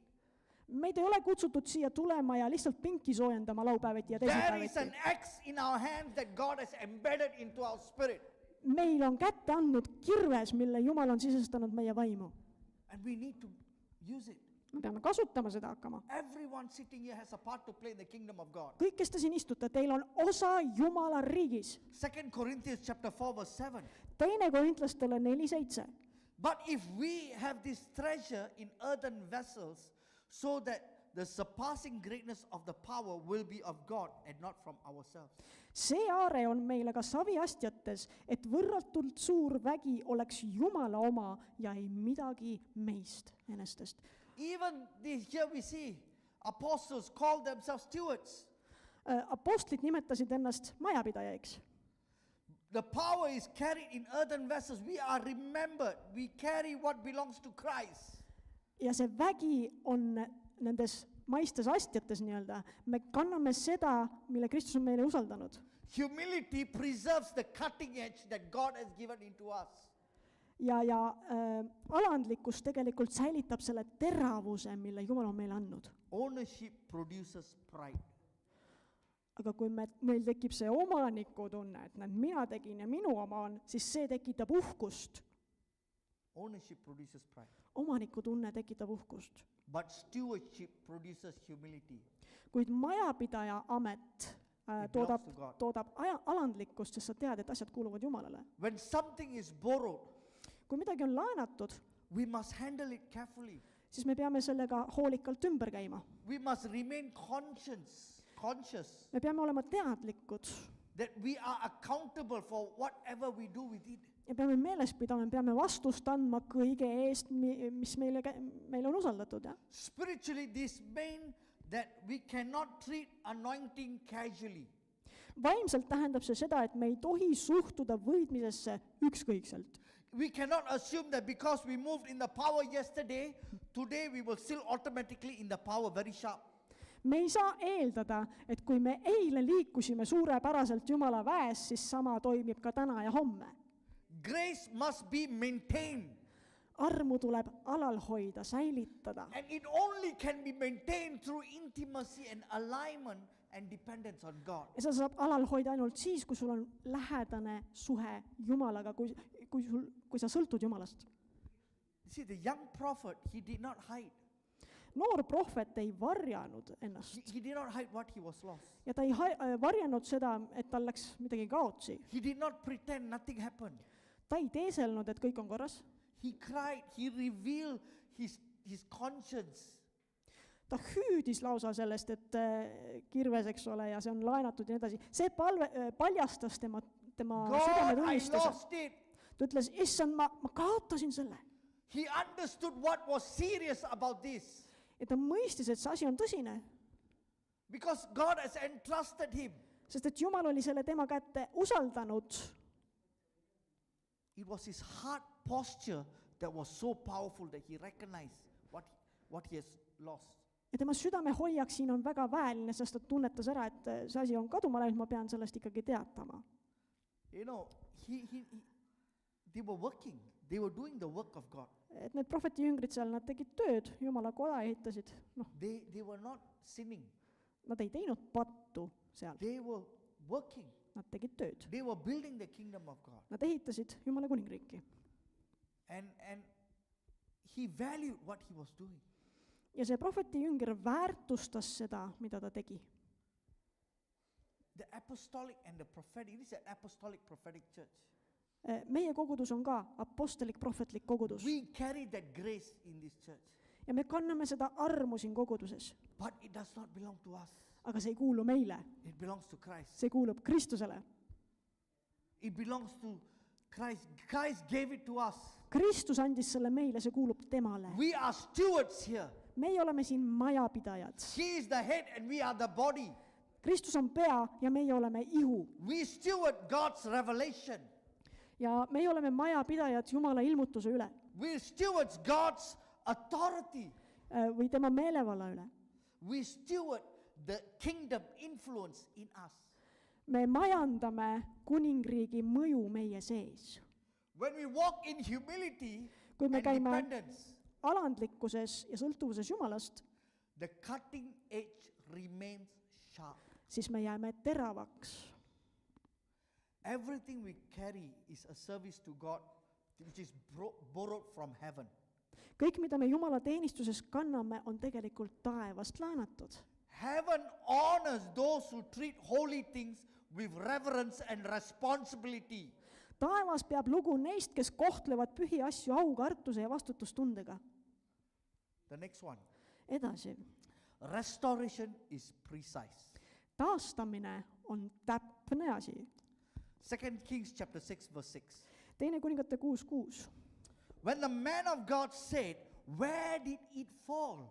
Meid ei ole kutsutud siia tulema ja lihtsalt pinki soojendama laupäeviti ja There is teisipäeviti. an axe in our hands that God has embedded into our spirit. Meil on kätte andnud kirves, mille Jumal on sisestanud meie vaimu. And we need to use it. Me peame kasutama seda hakkama. Everyone sitting here has a part to play in the kingdom of God. Kõik, kes te siin istute, teil on osa Jumala riigis. 2 Corinthians chapter 4 verse 7. 2. Korintlastele 4:7. But if we have this treasure in earthen vessels, so that the surpassing greatness of the power will be of God and not from ourselves. See aare on meile ka saviastjates, et võrratult suur vägi oleks Jumala oma ja ei midagi meist enestest. Even here we see apostles call themselves stewards. Apostlid nimetasid ennast majapidajaiks. The power is carried in earthen vessels. We are remembered. We carry what belongs to Christ. Ja see vägi on nendes maistes astjates nii-öelda. Me kanname seda, mille Kristus on meile usaldanud. Humility preserves the cutting edge that God has given into us. Ja alandlikkus tegelikult säilitab selle teravuse, mille Jumal on meile andnud. Ownership produces pride. Aga kui meil tekib see omanikutunne, et näed, mina tegin ja minu oma on, siis see tekitab uhkust. Ownership produces pride. Omanikutunne tekitab uhkust. But stewardship produces humility. Kuid majapidaja amet toodab alandlikkust, sest sa tead, et asjad kuuluvad Jumalale. When something is borrowed, Kui midagi on laenatud, we must handle it carefully. siis me peame sellega hoolikalt ümber käima. We must remain conscious Me peame olema teadlikud that we are accountable for whatever we do with it. ja peame meeles pidama, me peame vastust andma kõige eest, mis meile on usaldatud. Ja? Spiritually, this means that we cannot treat anointing casually. Vaimselt tähendab see seda, et me ei tohi suhtuda võidmisesse ükskõikselt. We cannot assume that because we moved in the power yesterday, today we will still automatically in the power very sharp. me ei saa eeldada, et kui me eile liikusime suurepäraselt Jumala väes, siis sama toimib ka täna ja homme. Grace must be maintained. Armu tuleb alal hoida, säilitada. And it only can be maintained through intimacy and alignment and dependence on God. Ja sa saab alal hoida ainult siis, kui sul on lähedane suhe Jumalaga, kui sa sõltud Jumalast. See, the young prophet, he did not hide. Noor prohvet ei varjanud ennast. He did not hide what he was lost. Ja ta ei varjanud seda, et tal läks midagi kaotsi. He did not pretend nothing happened. Ta ei teeselnud, et kõik on korras. He cried, he revealed his conscience. Ta hüüdis lausa sellest, et kirves, eks ole, ja see on laenatud ja nii edasi. See paljastas tema God, I südametunnistuse. lost it. Ta ütles, issand, ma kaotasin selle. He understood what was serious about this. Ja ta mõistis, et see asi on tõsine. Because God has entrusted him. Sest et Jumal oli selle tema kätte usaldanud. It was his heart posture that was so powerful that he recognized what he has lost. Ja tema südame hoiak siin on väga väeline, sest ta tunnetas ära, et see asi on kaduma läinud, ma pean sellest ikkagi teatama. You know, they were working. They were doing the work of God. Et need prohveti jüngrid seal, nad tegid tööd, Jumala koda ehitasid. They were not sinning. Nad ei teinud pattu seal. They were working. Nad tegid tööd. They were building the kingdom of God. Nad ehitasid Jumala kuningriiki. And he valued what he was doing. Ja see prohveti jünger väärtustas seda, mida ta tegi. The apostolic and the prophetic, it is an apostolic prophetic church. Meie kogudus on ka apostelik prohvetlik kogudus. We carry that grace in this church. Ja me kanname seda armu siin koguduses. But it does not belong to us. Aga see ei kuulu meile. It belongs to Christ. See kuulub Kristusele. It belongs to Christ. Christ gave it to us. Kristus andis selle meile, see kuulub temale. We are stewards here. Meie oleme siin majapidajad. He is the head and we are the body. Kristus on pea ja meie oleme ihu. We steward God's revelation. Ja meie oleme majapidajad Jumala ilmutuse üle. We steward God's authority. Või tema meelevalla üle. We steward the kingdom influence in us. Me majandame kuningriigi mõju meie sees. When we walk in humility Kui me and käime dependence, alandlikkuses ja sõltuvuses Jumalast, the cutting edge remains sharp. siis me jääme teravaks. Everything we carry is a service to God which is borrowed from heaven. Kõik, mida me Jumala teenistuses kanname, on tegelikult taevast laenatud. Heaven honors those who treat holy things with reverence and responsibility. Taevas peab lugu neist, kes kohtlevad pühi asju aukartuse ja vastutustundega. The next one. Edasi. Restoration is precise. Taastamine on täpne asi. 2 Kings chapter 6 verse 6. Teine kuningate 6:6. When the man of God said, where did it fall?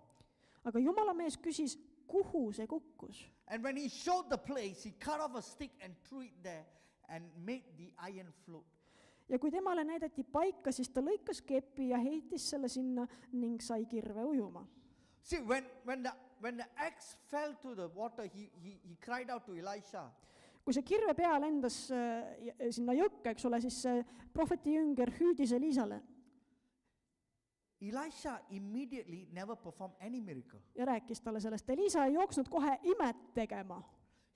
Aga Jumala mees küsis, kuhu see kukkus? And when he showed the place, he cut off a stick and threw it there and made the iron float. Ja kui temale näidati paika, siis ta lõikas kepi ja heitis selle sinna ning sai kirve ujuma. See, when the axe fell to the water, he cried out to Elisha. Kui see kirve pea lendas sinna jõkke, eks ole, siis see prohveti jünger hüüdis Elisale. Elisha immediately never performed any miracle. Ja rääkis talle sellest. Elisa ei jooksnud kohe imet tegema.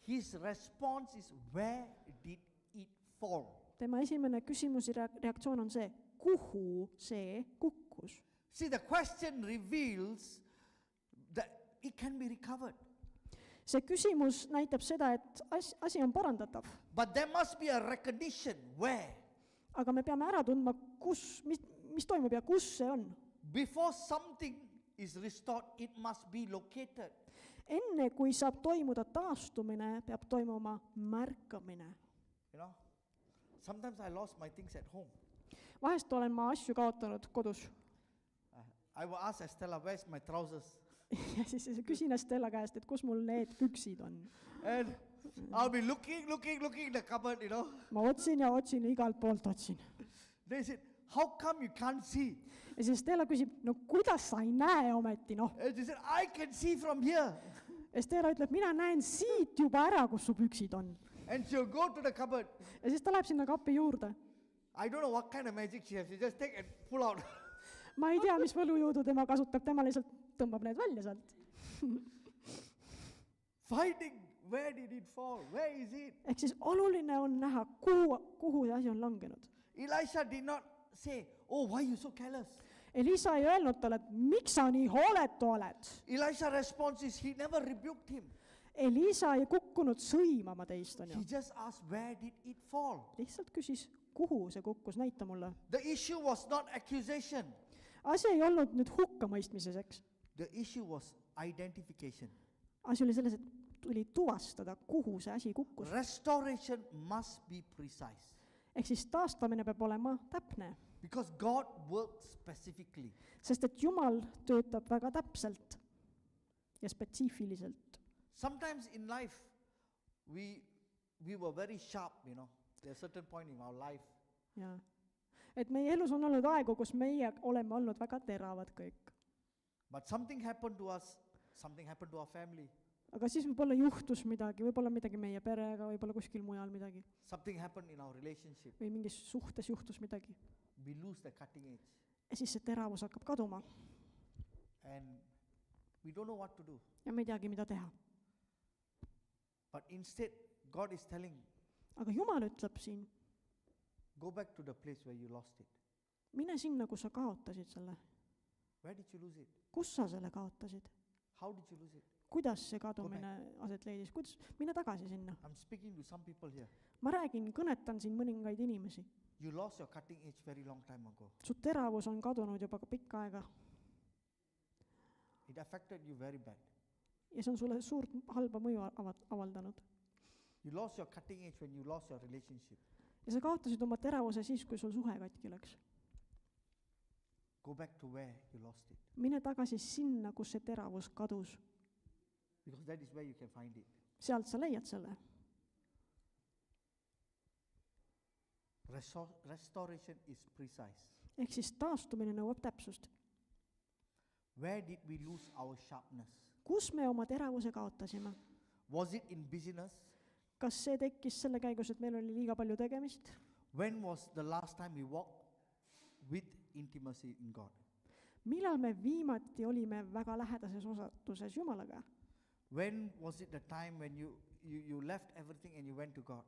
His response is, where did it fall? Tema esimene küsimus ja reaktsioon on see, kuhu see kukkus? See, the question reveals that it can be recovered. See küsimus näitab seda, et asi on parandatav. But there must be a recognition where. Aga me peame ära tundma, mis toimub ja kus see on. Before something is restored, it must be located. Enne kui saab toimuda taastumine, peab toimuma märkamine. You know, sometimes I lost my things at home. Vahest olen ma asju kaotanud kodus. I will ask Estella, where's my trousers? Ja siis küsin Estella käest, et kus mul need püksid on. And I'll be looking in the cupboard, you know. Ma otsin ja otsin, igalt poolt otsin. They said, how come you can't see? Ja siis Estella küsib, no kuidas sa ei näe ometi, noh. And she said, I can see from here. Estera ütleb, mina näen siit juba ära, kus su püksid on. And she'll go to the cupboard. Ja siis ta läheb sinna kapi juurde. I don't know what kind of magic she has. She just take and pull out. Ma ei tea, mis võlujõudu tema kasutab, tema lihtsalt tõmbab need välja sealt. Finding where did it fall? Where is it? Ehk siis oluline on näha, kuhu see asi on langenud. Elisha did not say, oh, why you so careless? Elisa ei öelnud talle, et miks sa nii hooletu oled. Elisha response is, he never rebuked him. Elisa ei kukkunud sõimama teist, on He ju. just asked, where did it fall? Lihtsalt küsis, kuhu see kukkus, näita mulle. The issue was not accusation. Asi ei olnud nüüd hukkamõistmises, eks. The issue was identification. Asi oli selles, et tuli tuvastada, kuhu see asi kukkus. Restoration must be precise. Ehk siis taastamine peab olema täpne. Because God works specifically. Sest et Jumal töötab väga täpselt ja spetsiifiliselt. Sometimes in life, we were very sharp, you know. There's a certain point in our life. Ja. Et meie elus on olnud aegu, kus meie oleme olnud väga teravad kõik. But something happened to us, something happened to our family, Aga siis võib-olla juhtus midagi, võib-olla midagi meie perega, võib-olla kuskil mujal midagi. something happened in our relationship. Või mingis suhtes juhtus midagi. We lose the cutting edge. Ja siis see teravus hakkab kaduma. And we don't know what to do. Ja me ei teagi, mida teha. But instead, God is telling, Aga Jumal ütleb siin, go back to the place where you lost it. mine sinna, kus sa kaotasid selle. Where did you lose it? Kus sa selle kaotasid? How did you lose it? Kuidas see kadumine aset leidis? Mine tagasi sinna. I'm speaking to some people here. Ma räägin, kõnetan siin mõningaid inimesi. You lost your cutting edge very long time ago. Su teravus on kadunud juba pikka aega. It affected you very bad. Ja see on sulle suurt halba mõju avaldanud. You lost your cutting edge when you lost your relationship. Ja sa kaotasid oma teravuse siis, kui sul suhe katki läks. Go back to where you lost it. Mine tagasi sinna, kus see teravus kadus. Because that is where you can find it. Sealt sa leiad selle. Restoration is precise. Ehk siis taastumine nõuab täpsust. Where did we lose our sharpness? Kus me oma teravuse kaotasime? Was it in business? Kas see tekkis selle käigus, et meil oli liiga palju tegemist? When was the last time we walked with intimacy in God? Millal me viimati olime väga lähedases osatuses Jumalaga? When was it the time when you left everything and you went to God?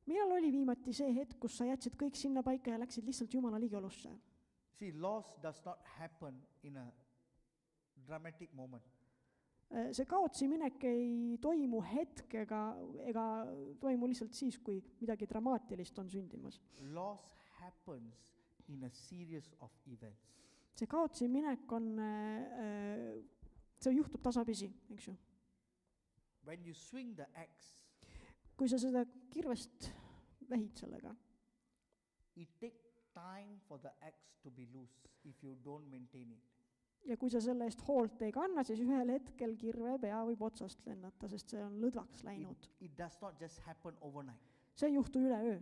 Millal oli viimati see hetk, kus sa jätsid kõik sinna paika ja läksid lihtsalt Jumala ligiolusse? See, loss does not happen in a dramatic moment. See kaotsi minek ei toimu hetkega ega toimu lihtsalt siis, kui midagi dramaatilist on sündimas. Loss happens in a series of events. See kaotsi minek on, see juhtub tasapisi, eks ju. When you swing the axe, Kui sa seda kirvest vähid sellega, it takes time for the axe to be loose if you don't maintain it. ja kui sa selle eest hoolt ei kanna, siis ühel hetkel kirve pea võib otsast lennata, sest see on lõdvaks läinud. It does not just happen overnight. See ei juhtu üleöö.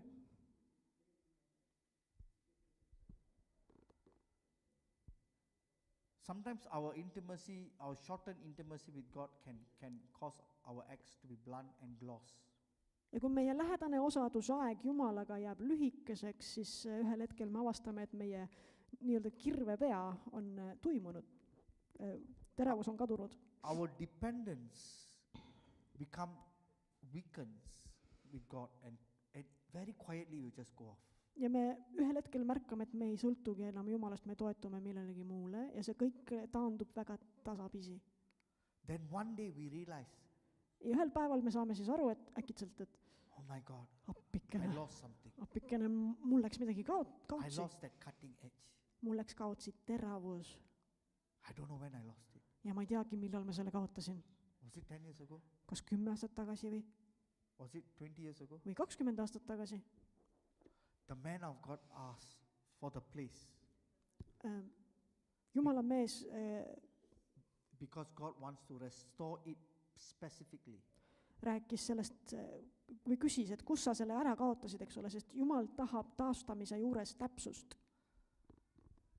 Sometimes our intimacy, our shortened intimacy with God can cause our acts to be blunt and gloss. Ja kui meie lähedane osadusaeg Jumalaga jääb lühikeseks, siis ühel hetkel me avastame, et meie nii-öelda kirvepea on tuimunud. Teravus on kadunud. Our dependence become weakens with God and very quietly you just go off. Ja me ühel hetkel märkame, et me ei sõltugi enam Jumalast, me toetume millelegi muule ja see kõik taandub väga tasapisi. Then one day we realize, Ja ühel päeval me saame siis aru, et äkitselt, et oh my God, I appikene, lost something. mul läks midagi I kaotsi. lost that cutting edge. Mul läks kaotsi teravus I don't know when I lost it. ja ma ei teagi, millal ma selle kaotasin. Was it 10 years ago? Kas 10 aastat tagasi Was it 20 years ago? või 20 aastat tagasi? The man of God asked for the place Jumala mees because God wants to restore it specifically. rääkis sellest või küsis, et kus sa selle ära kaotasid, eks ole, sest Jumal tahab taastamise juures täpsust.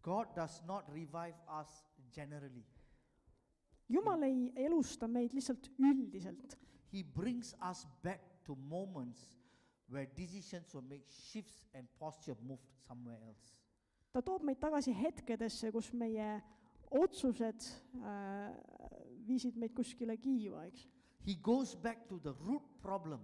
God does not revive us generally. Jumal ei elusta meid lihtsalt üldiselt. He brings us back to moments where decisions were made, shifts and posture moved somewhere else. Ta toob meid tagasi hetkedesse, kus meie otsused viisid meid kuskile kiiva, eks. He goes back to the root problem.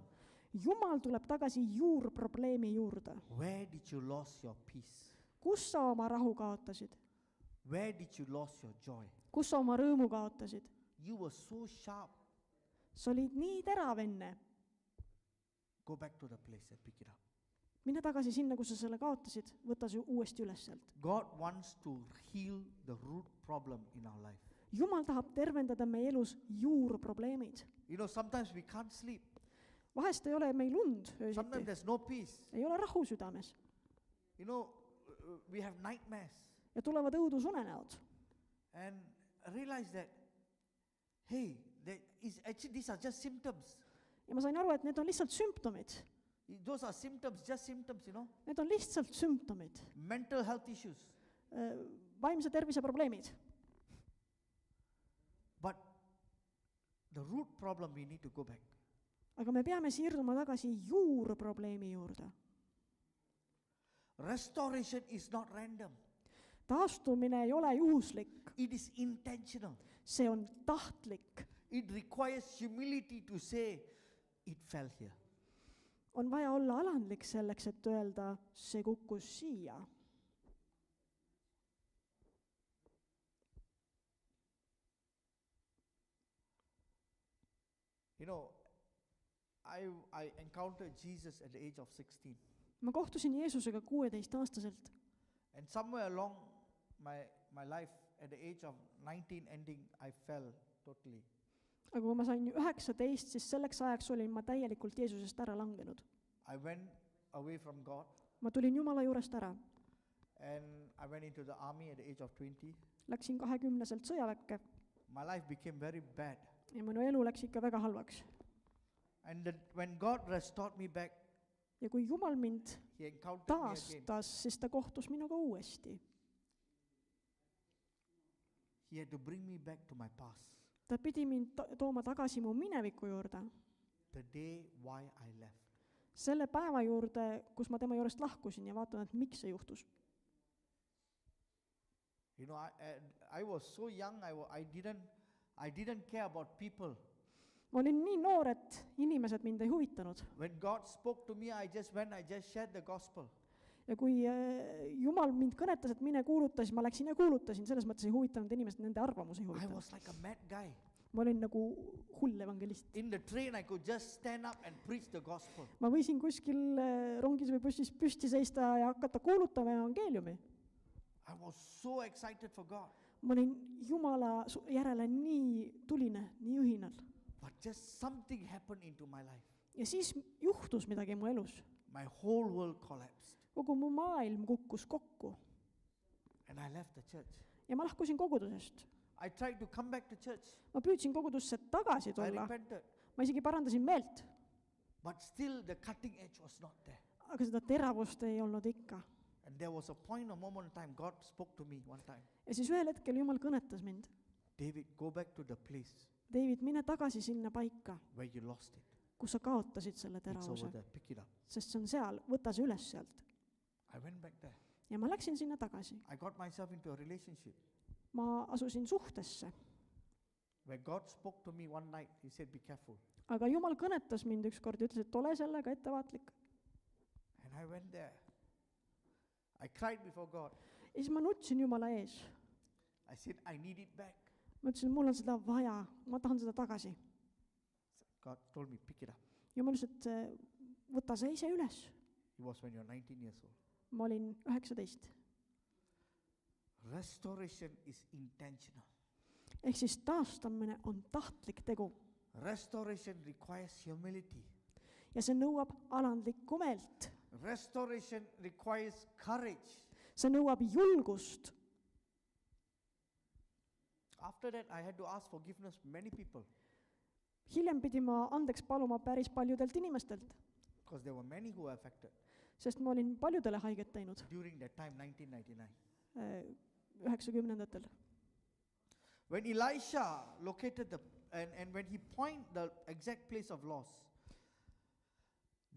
Jumal tuleb tagasi juurprobleemi juurde. Where did you lose your peace? Kus sa oma rahu kaotasid? Where did you lose your joy? Kus sa oma rõõmu kaotasid? You were so sharp. Sa olid nii terav enne. Go back to the place and pick it up. Mine tagasi sinna, kus sa selle kaotasid, võta see uuesti üles sealt. God wants to heal the root problem in our life. Jumal tahab tervendada meie elus juurprobleemid. You know, sometimes we can't sleep. Vahest ei ole meil und Sometimes öösiti. there's no peace. Ei ole rahu südames. You know, we have nightmares. Ja tulevad õudusunenäod. And realize that, hey, actually these are just symptoms. Ja ma sain aru, et need on lihtsalt sümptomid. Those are symptoms, just symptoms, you know. Need on lihtsalt sümptomid. Mental health issues. Vaimse tervise probleemid. But the root problem, we need to go back. Aga me peame siirduma tagasi juurprobleemi juurde. Restoration is not random. Taastumine ei ole juhuslik. It is intentional. See on tahtlik. It requires humility to say, it fell here. On vaja olla alandlik selleks, et öelda, see kukkus siia. You know, I encountered Jesus at the age of 16. Ma kohtusin Jeesusega 16-aastaselt. And somewhere along my life, at the age of 19 ending, I fell totally. Aga kui ma sain 19, siis selleks ajaks olin ma täielikult Jeesusest ära langenud. I went away from God. Ma tulin Jumala juurest ära. And I went into the army at the age of 20. Läksin 20-selt sõjaväkke My life became very bad. ja minu elu läks ikka väga halvaks. And when God restored me back, Ja kui Jumal mind He encountered me again. taastas, siis ta kohtus minuga uuesti. He had to bring me back to my past. Ta pidi mind tooma tagasi mu mineviku juurde. The day why I left. Selle päeva juurde, kus ma tema juurest lahkusin ja vaatan, et miks see juhtus. You know, I was so young, I didn't care about people. Ma olin nii noor, et inimesed mind ei huvitanud. When God spoke to me, I just shared the gospel. Ja kui Jumal mind kõnetas, et mine kuuluta, siis ma läksin ja kuulutasin. Selles mõttes ei huvitanud inimesed, nende arvamus ei I huvitanud. was like a mad guy. Ma olin nagu hull evangelist. In the train, I could just stand up and preach the gospel. Ma võisin kuskil rongis või bussis püsti seista ja hakata kuulutama evangeeliumi. I was so excited for God. Ma olin Jumala järele nii tuline, nii ühinal. But just something happened into my life. Ja siis juhtus midagi mu elus. My whole world collapsed. Kogu mu maailm kukkus kokku. And I left the church. Ja ma lahkusin kogudusest. I tried to come back to church. Ma püüdsin kogudusse tagasi I tulla. repented. Ma isegi parandasin meelt. But still the cutting edge was not there. Aga seda teravust ei olnud ikka. And there was a moment in time, God spoke to me one time. Ja siis ühel hetkel Jumal kõnetas mind. David, go back to the place David, mine tagasi sinna paika, where you lost it. kus sa kaotasid selle It's over teravuse. there, pick it up. Sest see on seal, võta see üles sealt. I went back there. Ja ma läksin sinna tagasi. I got myself into a relationship Ma asusin suhtesse. where God spoke to me one night. He said, be careful. Aga Jumal kõnetas mind ükskord ja ütles, et ole sellega ettevaatlik. And I went there. I cried before God. Ja siis ma nutsin Jumala ees. I said, I need it back. Ma ütlesin, mul on seda vaja, ma tahan seda tagasi. God told me, pick it up. Jumal ütles, et võta see ise üles. It was when you're 19 years old. Ma olin 19. Restoration is intentional. Ehk siis taastamine on tahtlik tegu. Restoration requires humility. Ja see nõuab alandlikku meelt. Restoration requires courage. See nõuab julgust. After that, I had to ask forgiveness many people Hiljem pidi ma andeks paluma päris paljudelt inimestelt, because there were many who were affected sest ma olin paljudele haiget teinud during that time, 1999. 90-ndatel. When Elisha located and when he pointed the exact place of loss,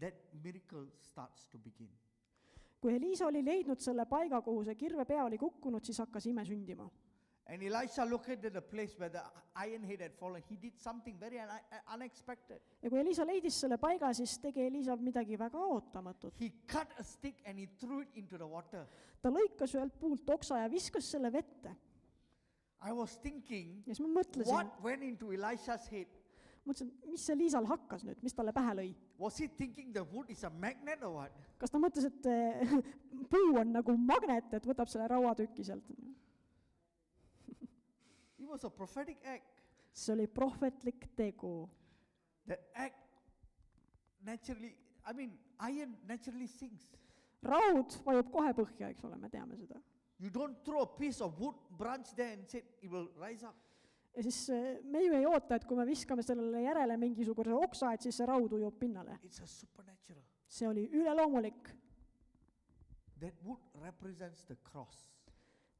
that miracle starts to begin. kui Eliisa oli leidnud selle paiga, kuhu see kirvepea oli kukkunud, siis hakkas ime sündima. And Elisha located the place where the iron head had fallen. He did something very unexpected. Ja kui Eliisa leidis selle paiga, siis tegi Eliisa midagi väga ootamatut. He cut a stick and he threw it into the water. Ta lõikas ühelt puult oksa ja viskas selle vette. I was thinking, Ja siis ma mõtlesin, what went into Elisha's head? mis Eliisal hakkas nüüd, mis talle pähe lõi? Was he thinking the wood is a magnet or what? Kas ta mõtles, et puu on nagu magnet, et võtab selle rauatüki sealt? It was a prophetic act. See oli prohvetlik tegu. That act naturally, iron naturally sinks. Raud vajub kohe põhja, eks ole, me teame seda. You don't throw a piece of wood branch there and say it will rise up. Ja siis me ju ei oota, et kui me viskame sellele järele mingisuguse oksa, et siis see raud ujub pinnale. It's a supernatural. See oli üleloomulik. That wood represents the cross.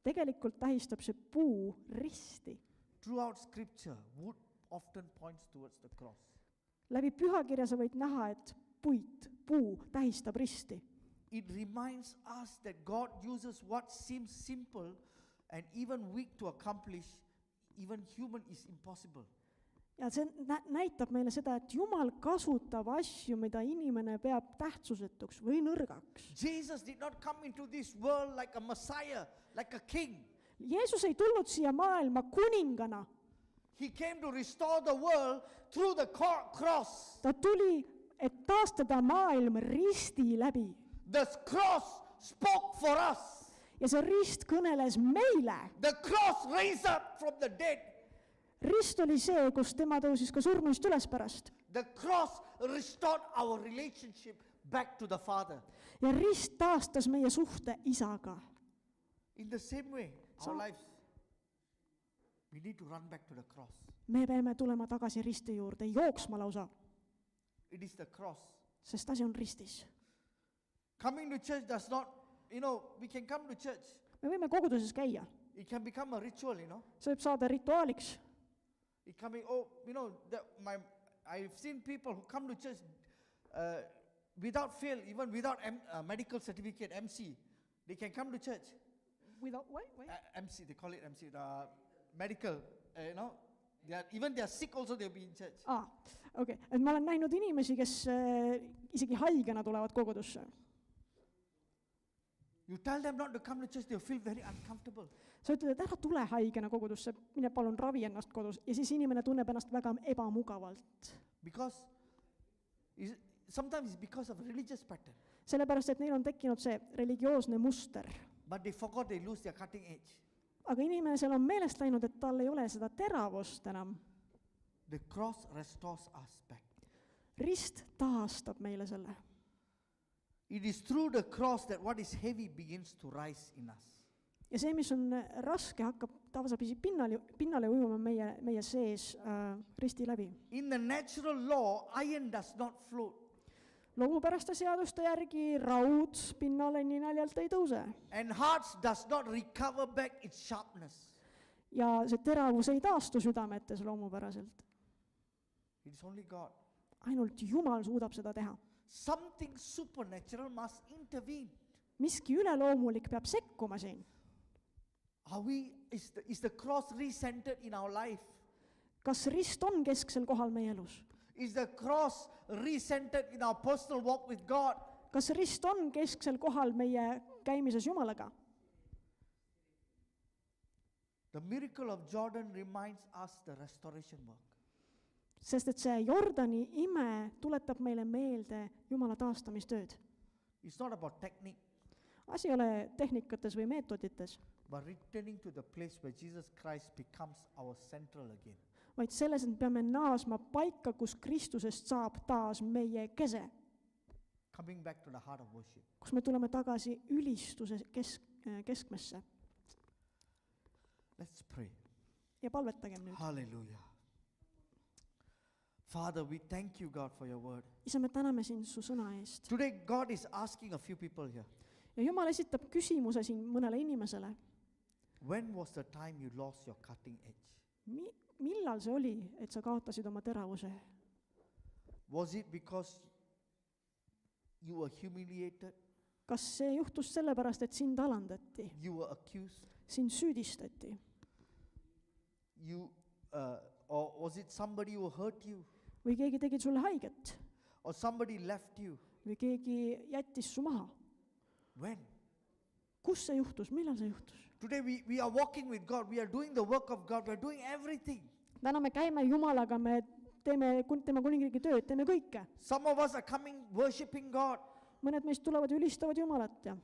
Tegelikult tähistab see puu risti. Throughout scripture, wood often points towards the cross. Läbi pühakirja sa võid näha, et puu tähistab risti. It reminds us that God uses what seems simple and even weak to accomplish, even human is impossible. Ja see näitab meile seda, et Jumal kasutab asju, mida inimene peab tähtsusetuks või nõrgaks. Jesus did not come into this world like a Messiah, like a king. Jeesus ei tulnud siia maailma kuningana. He came to restore the world through the cross. Ta tuli, et taastada maailm risti läbi. The cross spoke for us. Ja see rist kõneles meile. The cross raised up from the dead. Rist oli see, kus tema tõusis ka surnuist üles pärast. The cross restored our relationship back to the Father. Ja rist taastas meie suhte isaga. In the same way, our lives, we need to run back to the cross. Me peame tulema tagasi risti juurde, jooksma lausa. It is the cross. Sest asi on ristis. Coming to church does not, we can come to church. Me võime koguduses käia. It can become a ritual, See võib saada rituaaliks. It can be, I've seen people who come to church without fail, even without medical certificate, MC. They can come to church. Without what? MC, they call it MC, the medical, even they are sick also, they'll be in church. Okay. Et ma olen näinud inimesi, kes isegi haigena tulevad kogudusse. You tell them not to come to church, they'll feel very uncomfortable. Sa ütled, et ära tule haigena kogudusse, mine palun ravi ennast kodus. Ja siis inimene tunneb ennast väga ebamugavalt. Because sometimes it's because of religious pattern. Sellepärast, et neil on tekkinud see religioosne muster. But they forgot they lose their cutting edge. Aga inimesel on meelest läinud, et tal ei ole seda teravust enam. The cross restores us back. Rist taastab meile selle. It is through the cross that what is heavy begins to rise in us. Ja see, mis on raske, hakkab tasapisi pinnale ujuma meie sees risti läbi. In the natural law, iron does not float. Loomupäraste seaduste järgi raud pinnale nii naljalt ei tõuse. And hearts does not recover back its sharpness. Ja see teravus ei taastu südametes loomupäraselt. It is only God. Ainult Jumal suudab seda teha. Something supernatural must intervene. Miski üleloomulik peab sekkuma siin. Is the cross recentered in our life? Kas rist on kesksel kohal meie elus? Is the cross recentered in our personal walk with God? Kas rist on kesksel kohal meie käimises Jumalaga? The miracle of Jordan reminds us the restoration work. Sest et see Jordani ime tuletab meile meelde Jumala taastamistööd. It's not about technique. Asi ei ole tehnikates või meetodites, but returning to the place where Jesus Christ becomes our central again. Vaid selles, et peame naasma paika, kus Kristusest saab taas meie kese. Coming back to the heart of worship. Kus me tuleme tagasi ülistuse keskmesse. Let's pray. Ja palvetagem nüüd. Hallelujah. Father, we thank you, God, for your word. Isa, me täname sind su sõna eest. Today, God is asking a few people here. Ja Jumal esitab küsimuse siin mõnele inimesele. When was the time you lost your cutting edge? Millal see oli, et sa kaotasid oma teravuse? Was it because you were humiliated? Kas see juhtus sellepärast, et sind alandati, You were accused? sind süüdistati? Or was it somebody who hurt you? Või keegi tegi sulle haiget? Or somebody left you? Või keegi jättis su maha? When? Kus see juhtus? Millal see juhtus? Today we are walking with God. We are doing the work of God. We are doing everything. Täna me käime Jumalaga, me teeme kuningriigi tööd, teeme kõike. Some of us are coming worshiping God, Mõned meist tulevad ja ülistavad Jumalat ja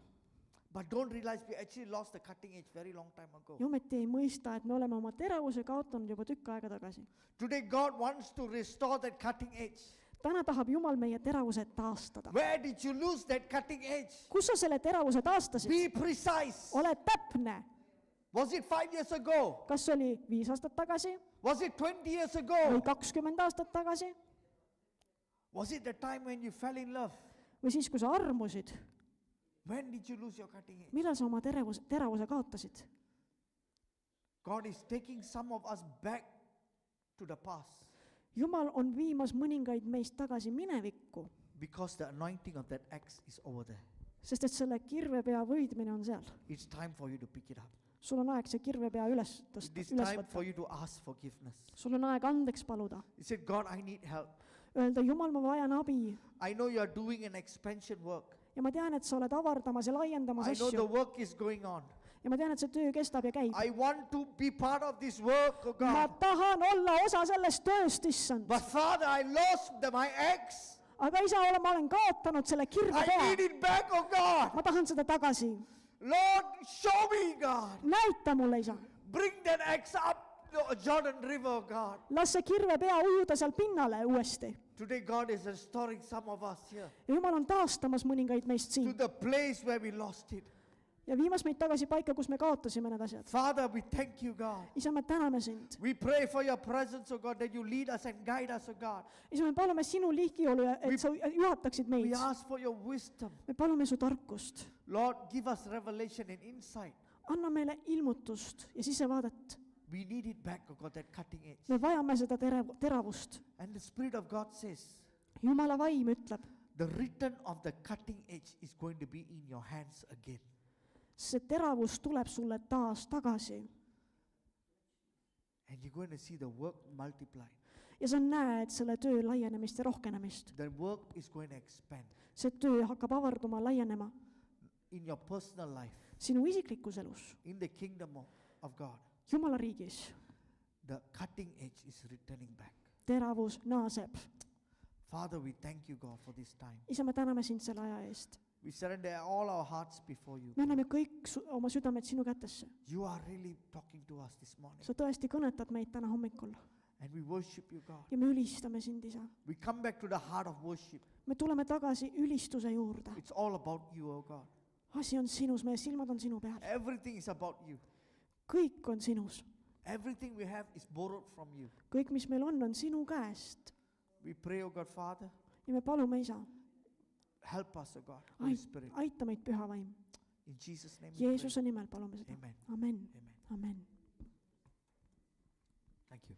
but don't realize we actually lost the cutting edge very long time ago. ometi ei mõista, et me oleme oma teravuse kaotanud juba tükk aega tagasi. Today God wants to restore that cutting edge. Täna tahab Jumal meie teravuse taastada. Where did you lose that cutting edge? Kus sa selle teravuse taastasid? Be precise. Ole täpne. Was it 5 years ago? Kas see oli 5 aastat tagasi Was it 20 years või ago? 20 aastat tagasi Was it the time when you fell in love? või siis, kui sa armusid? When did you lose your cutting edge? Millal sa oma teravuse kaotasid? God is taking some of us back to the past Jumal on viimas mõningaid meist tagasi minevikku, because the anointing of that axe is over there. sest et selle kirvepea võidmine on seal. It's time for you to pick it up. Sul on aeg see kirvepea üles It tõsta, is üles time võtta. for you to ask forgiveness. Sul on aeg andeks paluda. You said, God, I need help. Öelda, Jumal, ma vajan abi. I know you are doing an expansion work. Ja ma tean, et sa oled avardamas ja laiendamas I know the asju. work is going on. Ja ma tean, et see töö kestab ja käib. I want to be part of this work, oh Ma God. tahan olla osa sellest tööst, issand. But Father, I lost my axe. Aga isa, ma olen kaotanud selle I need kirvepea. it back, oh God. Ma tahan seda tagasi. Lord, show me, God. Näita mulle, isa. Bring that axe up the Jordan River, oh God. Las see kirvepea ujuda seal pinnale uuesti. Today, God is restoring some of us here Ja Jumal on taastamas mõningaid meist to siin. the place where we lost it. Ja viimas meid tagasi paika, kus me kaotasime need asjad. Father, we thank you, God. Isa, me täname sind. We pray for your presence, oh God, that you lead us and guide us, oh God. Isa, me palume sinu liigiolu, et sa juhataksid meid. We ask for your wisdom. Me palume su tarkust. Lord, give us revelation and insight. Anna meile ilmutust ja sisevaadet. We need it back, oh God, that cutting edge. Me vajame seda teravust. And the Spirit of God says, Jumala vaim ütleb, the return of the cutting edge is going to be in your hands again. see teravus tuleb sulle taas tagasi. And you're going to see the work multiply. Ja sa näed selle töö laienemist ja rohkenemist. The work is going to expand See töö hakkab avarduma, laienema in your personal life, sinu isiklikus elus, in the kingdom of God. Jumala riigis. The cutting edge is returning back. Teravus naaseb. Father, we thank you, God, for this time. Isa, me täname sind selle aja eest. We surrender all our hearts before you. Me anname kõik oma südamed sinu kätesse. You are really talking to us this morning. Sa tõesti kõnetad meid täna hommikul And we worship you, God. ja me ülistame sind, isa. We come back to the heart of worship. Me tuleme tagasi ülistuse juurde. It's all about you, oh God. Asi on sinus, meie silmad on sinu peal. Everything is about you. Kõik on sinus. Everything we have is borrowed from you. Kõik, mis meil on sinu käest. We pray, oh God, Father, Ja me palume, isa, help us, oh God, Holy Spirit. aita meid, püha vaim. In Jesus' name we pray. Jeesuse nimel palume seda. Amen. Amen. Amen. Amen. Thank you.